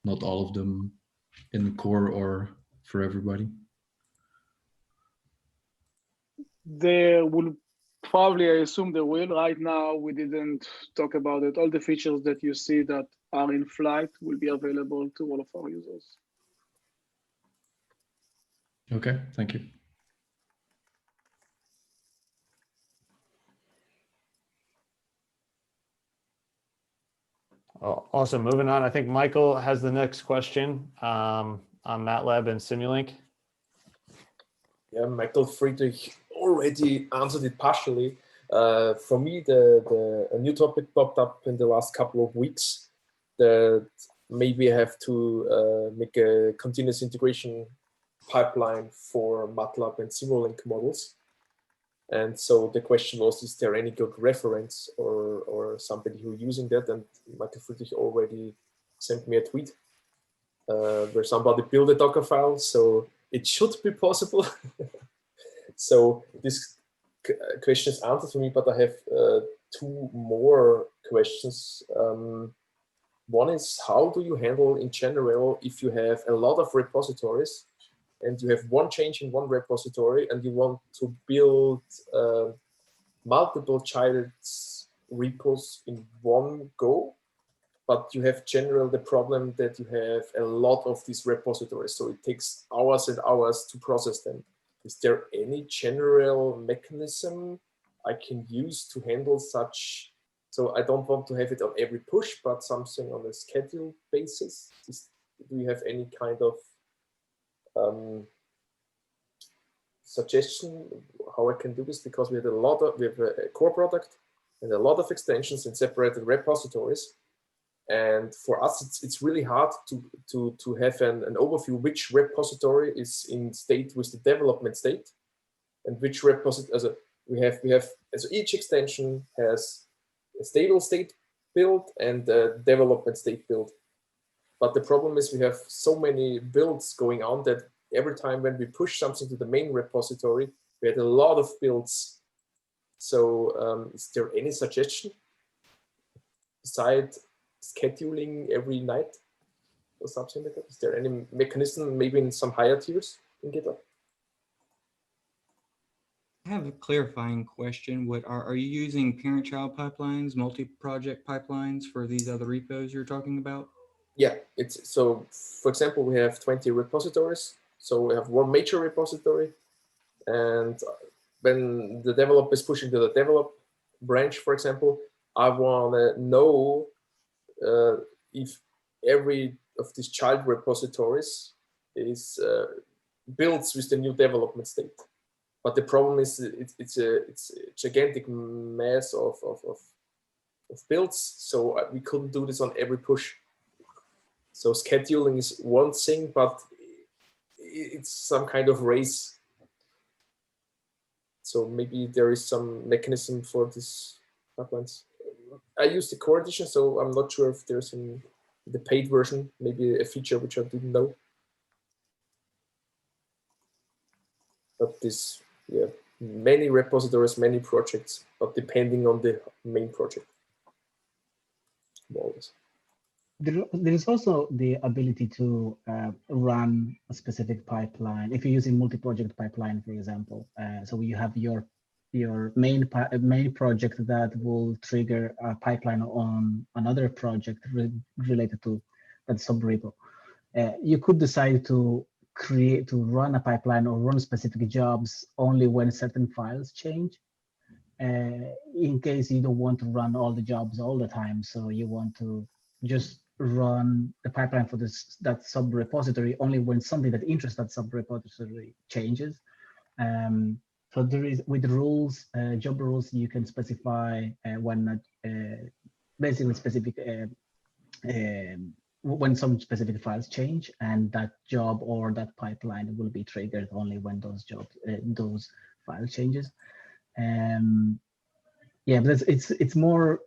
not all of them in the core or for everybody. There will probably, I assume there will. Right now, we didn't talk about it. All the features that you see that are in flight will be available to all of our users. Okay, thank you. Oh, awesome. Moving on. I think Michael has the next question on MATLAB and Simulink. Yeah, Michael Friedrich already answered it partially. For me, a new topic popped up in the last couple of weeks that maybe I have to make a continuous integration pipeline for MATLAB and Simulink models. And so the question was, is there any good reference or somebody who's using that? And Michael Friedrich already sent me a tweet where somebody built a Docker file. So it should be possible. So this question is answered for me, but I have two more questions. One is, how do you handle in general if you have a lot of repositories and you have one change in one repository and you want to build multiple child repos in one go, but you have general the problem that you have a lot of these repositories, so it takes hours and hours to process them. Is there any general mechanism I can use to handle such? So I don't want to have it on every push, but something on a schedule basis. Do you have any kind of suggestion how I can do this? Because we have a core product and a lot of extensions and separated repositories. And for us, it's really hard to have an overview which repository is in state with the development state, and which repository. So each extension has a stable state build and a development state build. But the problem is we have so many builds going on that every time when we push something to the main repository, we had a lot of builds. So is there any suggestion besides scheduling every night or something like that? Is there any mechanism, maybe in some higher tiers in GitLab? I have a clarifying question. Are you using parent-child pipelines, multi-project pipelines for these other repos you're talking about? Yeah, so for example, we have 20 repositories. So we have one major repository, and when the developer is pushing to the develop branch, for example, I want to know if every of these child repositories is builds with the new development state. But the problem is it's a gigantic mass of builds, so we couldn't do this on every push. So scheduling is one thing, but it's some kind of race. So maybe there is some mechanism for this pipelines. I use the core edition, so I'm not sure if there's in the paid version, maybe a feature which I didn't know. But this, yeah, many repositories, many projects, but depending on the main project. Always. There is also the ability to run a specific pipeline. If you're using multi-project pipeline, for example, so you have your main project that will trigger a pipeline on another project related to that subrepo. You could decide to run a pipeline or run specific jobs only when certain files change. In case you don't want to run all the jobs all the time, so you want to just run the pipeline for that sub repository only when something that interests that sub repository changes. So there is, with rules, job rules, you can specify when basically specific when some specific files change, and that job or that pipeline will be triggered only when those file changes. Yeah, but it's more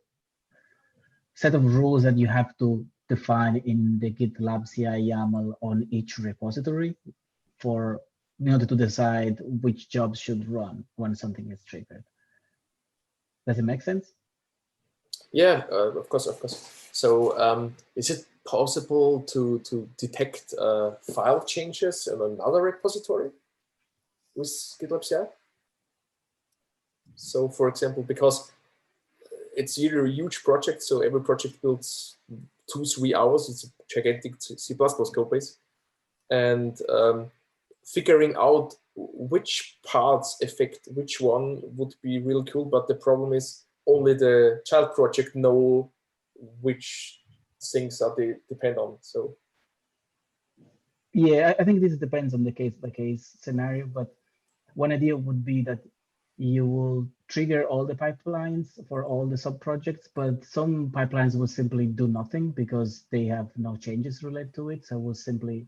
set of rules that you have to define in the GitLab CI YAML on each repository in order to decide which jobs should run when something is triggered. Does it make sense? Yeah, of course. So is it possible to detect file changes in another repository with GitLab CI? So for example, because it's either a huge project, so every project builds 2-3 hours. It's a gigantic C++ code base, and figuring out which parts affect which one would be real cool. But the problem is only the child project know which things that they depend on. So yeah, I think this depends on the case-by-case scenario, but one idea would be that you will trigger all the pipelines for all the sub-projects, but some pipelines will simply do nothing because they have no changes related to it. So we'll simply,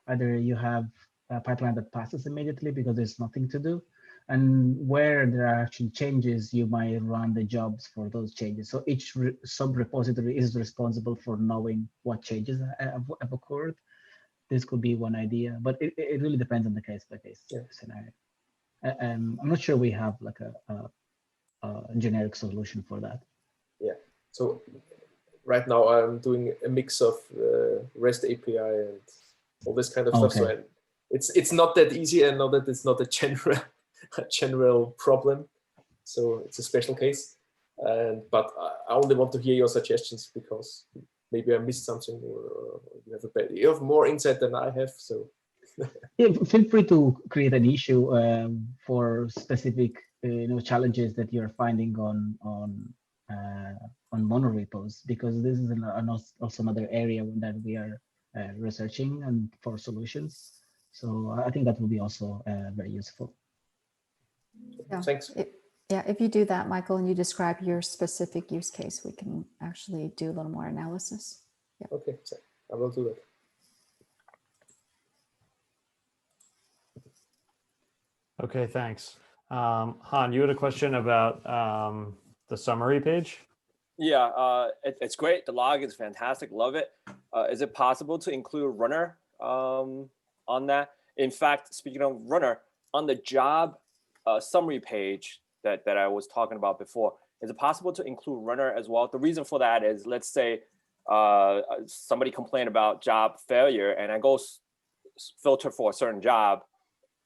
either you have a pipeline that passes immediately because there's nothing to do, and where there are actually changes, you might run the jobs for those changes. So each sub-repository is responsible for knowing what changes have occurred. This could be one idea, but it really depends on the case-by-case scenario. I'm not sure we have like a generic solution for that. Yeah. So right now I'm doing a mix of REST API and all this kind of stuff. So it's not that easy. I know that it's not a general problem. So it's a special case. But I only want to hear your suggestions because maybe I missed something, or you have more insight than I have. So. Yeah, feel free to create an issue for specific challenges that you're finding on monorepos, because this is also another area that we are researching and for solutions. So I think that will be also very useful. Yeah. Thanks. Yeah, if you do that, Michael, and you describe your specific use case, we can actually do a little more analysis. Yeah. Okay, so I will do that. Okay, thanks. Han, you had a question about the summary page? Yeah, it's great. The log is fantastic. Love it. Is it possible to include runner on that? In fact, speaking of runner, on the job summary page that I was talking about before, is it possible to include runner as well? The reason for that is, let's say somebody complained about job failure, and I go filter for a certain job,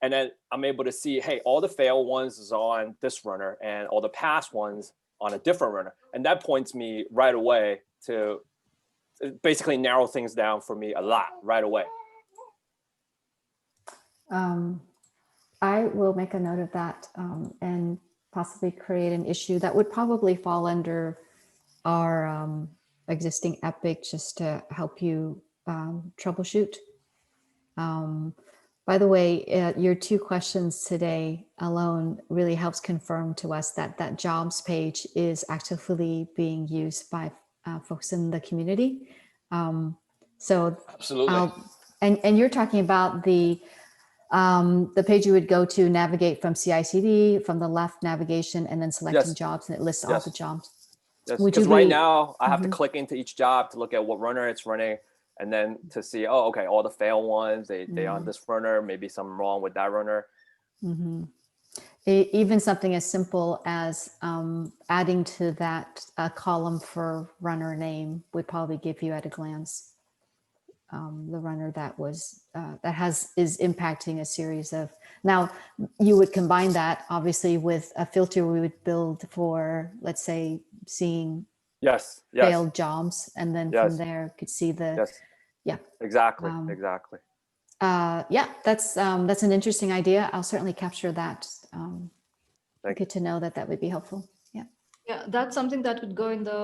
and then I'm able to see, hey, all the failed ones is on this runner and all the past ones on a different runner. And that points me right away to basically narrow things down for me a lot right away. I will make a note of that and possibly create an issue that would probably fall under our existing Epic, just to help you troubleshoot. By the way, your 2 questions today alone really helps confirm to us that that jobs page is actively being used by folks in the community. So Absolutely. And you're talking about the page you would go to navigate from CI/CD, from the left navigation, and then selecting jobs, and it lists all the jobs. Yes, Would you because right be- now I have to click into each job to look at what runner it's running, and then to see, oh, okay, all the failed ones, they on this runner, maybe something wrong with that runner. Even something as simple as adding to that column for runner name would probably give you at a glance the runner that was is impacting a series of. Now you would combine that obviously with a filter we would build for, let's say, seeing failed jobs, and then from there could see the exactly. Yeah, that's an interesting idea. I'll certainly capture that. Good to know that would be helpful. Yeah, that's something that would go in the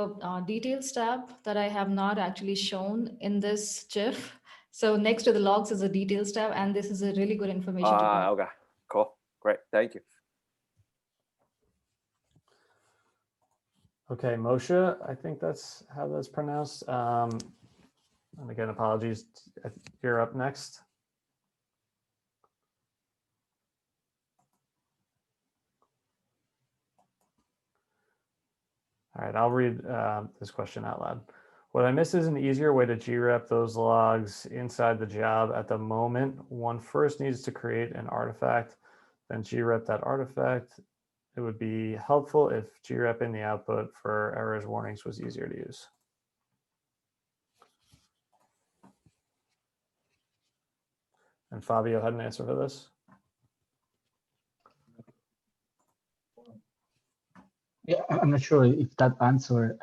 details tab that I have not actually shown in this GIF. So next to the logs is a details tab, and this is a really good information to go. Okay, cool, great, thank you. Okay, Moshe, I think that's how that's pronounced. And again, apologies, you're up next. All right, I'll read this question out loud. What I miss is an easier way to grep those logs inside the job. At the moment, one first needs to create an artifact, then grep that artifact. It would be helpful if grepping the output for errors warnings was easier to use. And Fabio had an answer for this. Yeah, I'm not sure if that answer,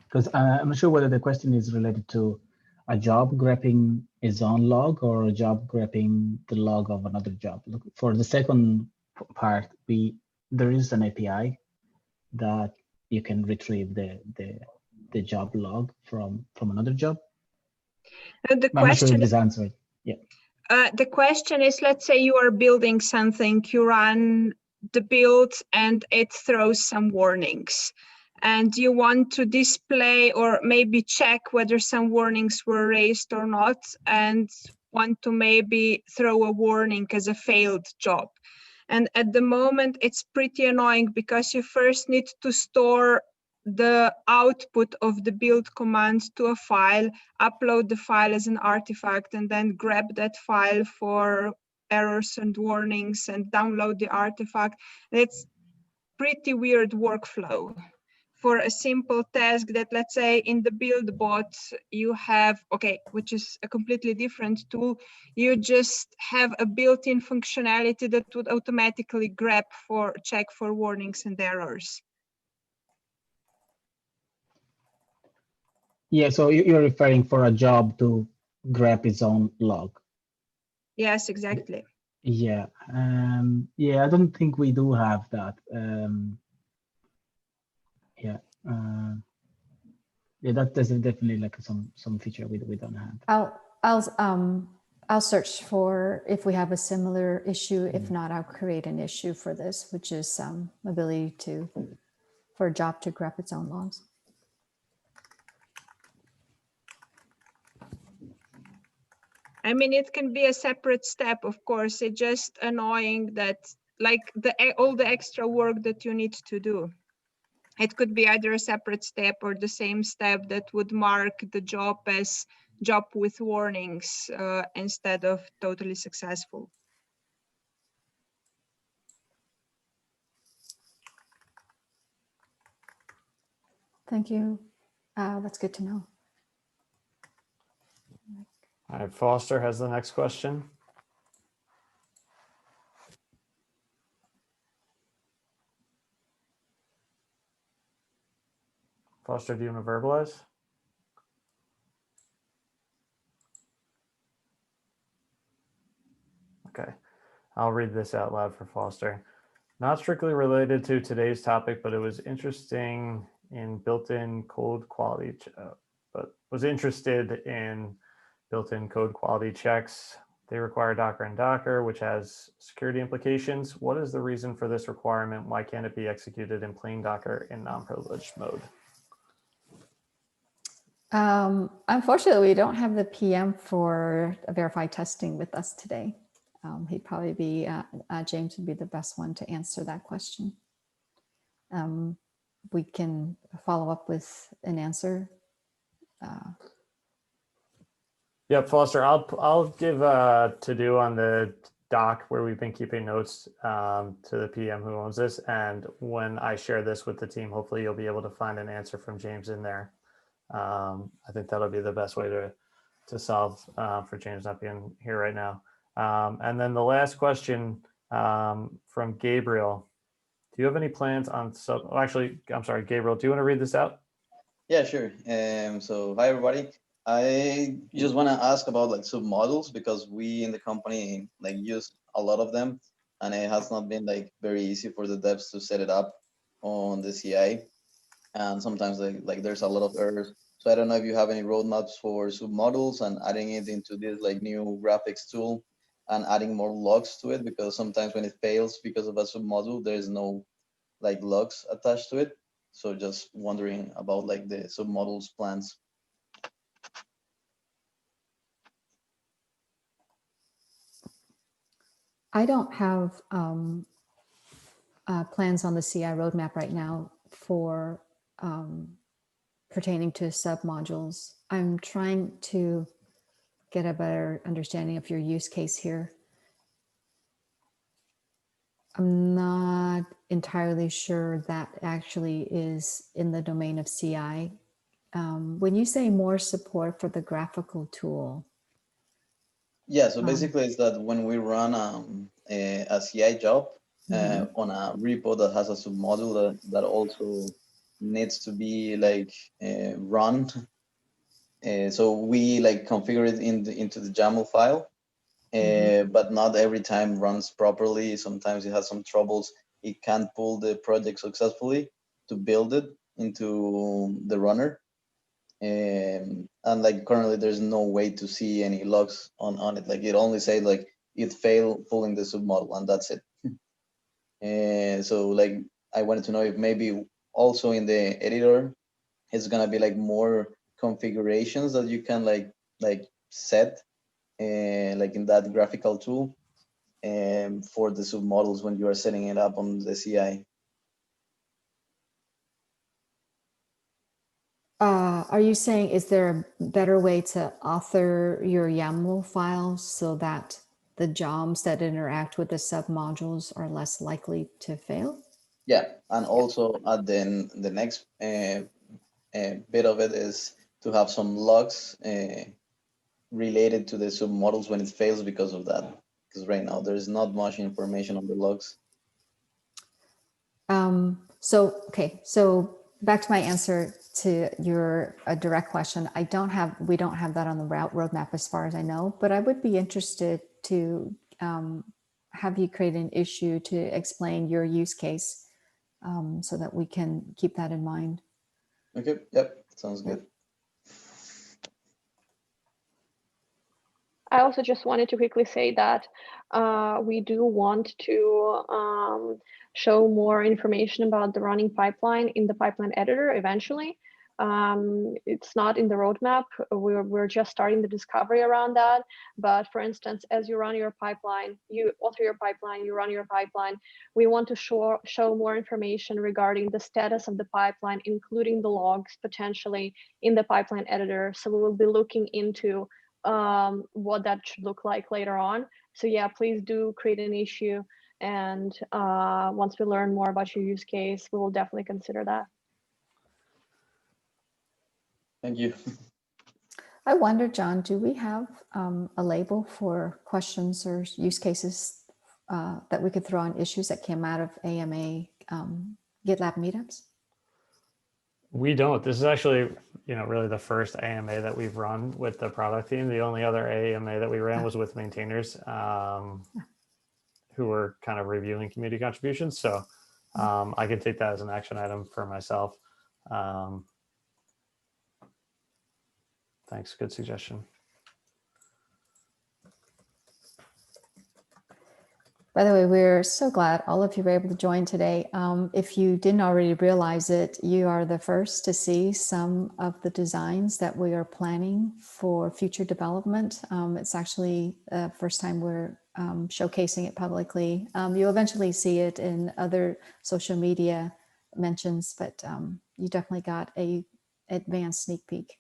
because I'm not sure whether the question is related to a job grepping its own log or a job grepping the log of another job. Look, for the second part, there is an API that you can retrieve the job log from another job. The I'm not sure question if this answered. Yeah. The question is, let's say you are building something, you run the build and it throws some warnings, and you want to display or maybe check whether some warnings were raised or not, and want to maybe throw a warning as a failed job. And at the moment, it's pretty annoying because you first need to store the output of the build command to a file, upload the file as an artifact, and then grab that file for errors and warnings and download the artifact. It's pretty weird workflow for a simple task that, let's say, in the build bot you have, okay, which is a completely different tool, you just have a built-in functionality that would automatically check for warnings and errors. Yeah, so you're referring for a job to grab its own log. Yes, exactly. Yeah, yeah, I don't think we do have that. Yeah, that's definitely like some feature we don't have. I'll search for if we have a similar issue. If not, I'll create an issue for this, which is ability for a job to grep its own logs. I mean, it can be a separate step, of course. It's just annoying that, like, all the extra work that you need to do. It could be either a separate step or the same step that would mark the job as job with warnings instead of totally successful. Thank you. That's good to know. All right, Foster has the next question. Foster, do you want to verbalize? Okay, I'll read this out loud for Foster. Not strictly related to today's topic, but it was interesting in built-in code quality, but was interested in built-in code quality checks. They require Docker and Docker, which has security implications. What is the reason for this requirement? Why can't it be executed in plain Docker in non-privileged mode? Unfortunately, we don't have the PM for verified testing with us today. He'd probably be, James would be the best one to answer that question. We can follow up with an answer. Yep, Foster, I'll give to do on the doc where we've been keeping notes to the PM who owns this. And when I share this with the team, hopefully you'll be able to find an answer from James in there. I think that'll be the best way to solve for James not being here right now. And then the last question from Gabriel. Do you have any plans on actually, I'm sorry, Gabriel, do you want to read this out? Yeah, sure. So hi, everybody. I just want to ask about like submodels because we in the company like use a lot of them and it has not been like very easy for the devs to set it up on the CI. And sometimes like there's a lot of errors. So I don't know if you have any roadmaps for submodels and adding it into this like new graphics tool and adding more logs to it, because sometimes when it fails because of a submodule, there is no like logs attached to it. So just wondering about like the submodels plans. I don't have plans on the CI roadmap right now for pertaining to submodules. I'm trying to get a better understanding of your use case here. I'm not entirely sure that actually is in the domain of CI. When you say more support for the graphical tool. Yeah, so basically it's that when we run a CI job on a repo that has a submodule that also needs to be like run. So we like configure it into the YAML file, but not every time runs properly. Sometimes it has some troubles. It can't pull the project successfully to build it into the runner. And like currently there's no way to see any logs on it. Like it only says like it failed pulling the submodel and that's it. And so like I wanted to know if maybe also in the editor it's gonna be like more configurations that you can like set like in that graphical tool for the submodels when you are setting it up on the CI. Are you saying, is there a better way to author your YAML files so that the jobs that interact with the submodules are less likely to fail? Yeah, and also at the next bit of it is to have some logs related to the submodels when it fails because of that. Because right now there's not much information on the logs. So back to my answer to your direct question. We don't have that on the roadmap as far as I know, but I would be interested to have you create an issue to explain your use case so that we can keep that in mind. Okay, yep, sounds good. I also just wanted to quickly say that we do want to show more information about the running pipeline in the pipeline editor eventually. It's not in the roadmap. We're just starting the discovery around that. But for instance, as you run your pipeline, you author your pipeline, you run your pipeline, we want to show more information regarding the status of the pipeline, including the logs potentially in the pipeline editor. So we will be looking into what that should look like later on. So yeah, please do create an issue. And once we learn more about your use case, we will definitely consider that. Thank you. I wonder, John, do we have a label for questions or use cases that we could throw on issues that came out of AMA GitLab meetups? We don't. This is actually, really the first AMA that we've run with the product team. The only other AMA that we ran was with maintainers who were kind of reviewing community contributions. So I can take that as an action item for myself. Thanks, good suggestion. By the way, we're so glad all of you were able to join today. If you didn't already realize it, you are the first to see some of the designs that we are planning for future development. It's actually the first time we're showcasing it publicly. You'll eventually see it in other social media mentions, but you definitely got a advanced sneak peek.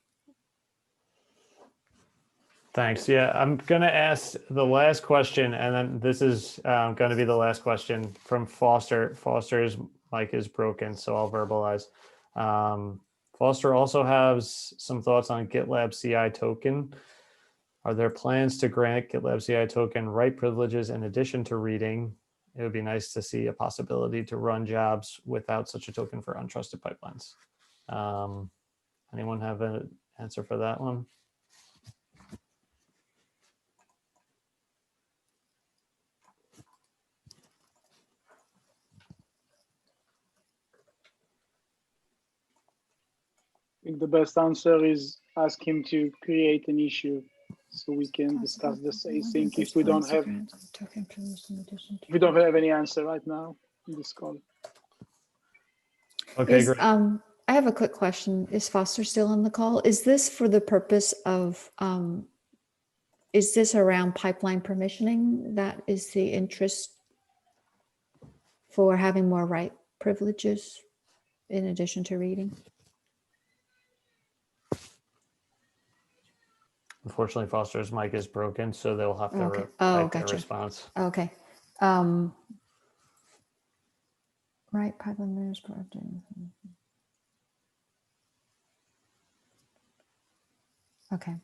Thanks. Yeah, I'm going to ask the last question, and then this is going to be the last question from Foster. Foster's mic is broken, so I'll verbalize. Foster also has some thoughts on GitLab CI token. Are there plans to grant GitLab CI token write privileges in addition to reading? It would be nice to see a possibility to run jobs without such a token for untrusted pipelines. Anyone have an answer for that one? I think the best answer is ask him to create an issue so we can discuss this async if we don't have any answer right now in this call. Okay, great. I have a quick question. Is Foster still on the call? Is this for the purpose of, is this around pipeline permissioning? That is the interest for having more write privileges in addition to reading? Unfortunately, Foster's mic is broken, so they'll have to Okay. write their Gotcha. response. Okay. Right, pipeline management. Okay.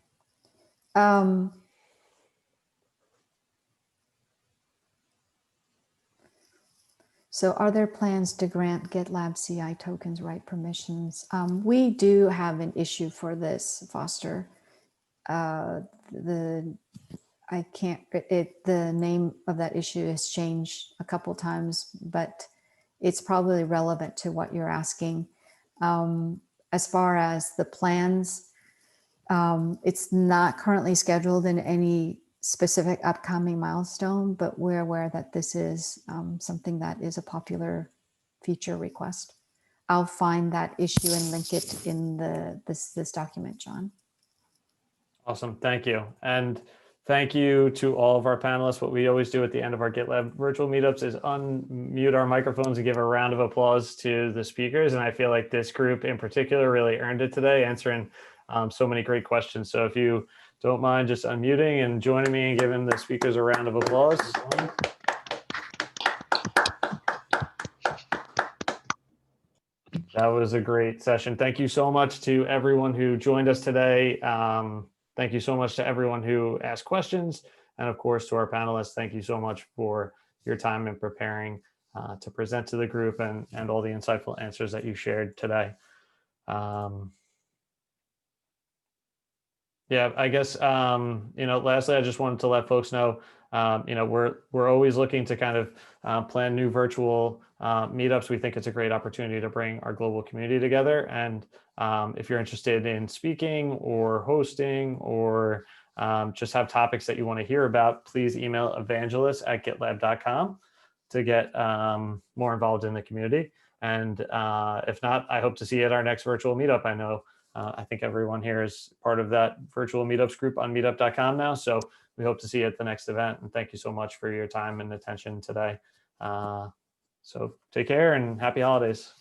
So are there plans to grant GitLab CI tokens write permissions? We do have an issue for this, Foster. The name of that issue has changed a couple times, but it's probably relevant to what you're asking. As far as the plans, it's not currently scheduled in any specific upcoming milestone, but we're aware that this is something that is a popular feature request. I'll find that issue and link it in this document, John. Awesome, thank you. And thank you to all of our panelists. What we always do at the end of our GitLab virtual meetups is unmute our microphones and give a round of applause to the speakers. And I feel like this group in particular really earned it today, answering so many great questions. So if you don't mind just unmuting and joining me and giving the speakers a round of applause. That was a great session. Thank you so much to everyone who joined us today. Thank you so much to everyone who asked questions. And of course, to our panelists, thank you so much for your time in preparing to present to the group and all the insightful answers that you shared today. Yeah, I guess, lastly, I just wanted to let folks know, we're always looking to kind of plan new virtual meetups. We think it's a great opportunity to bring our global community together. And if you're interested in speaking or hosting or just have topics that you want to hear about, please email evangelists@gitlab.com to get more involved in the community. And if not, I hope to see you at our next virtual meetup. I think everyone here is part of that virtual meetups group on meetup.com now. So we hope to see you at the next event. And thank you so much for your time and attention today. So take care and happy holidays.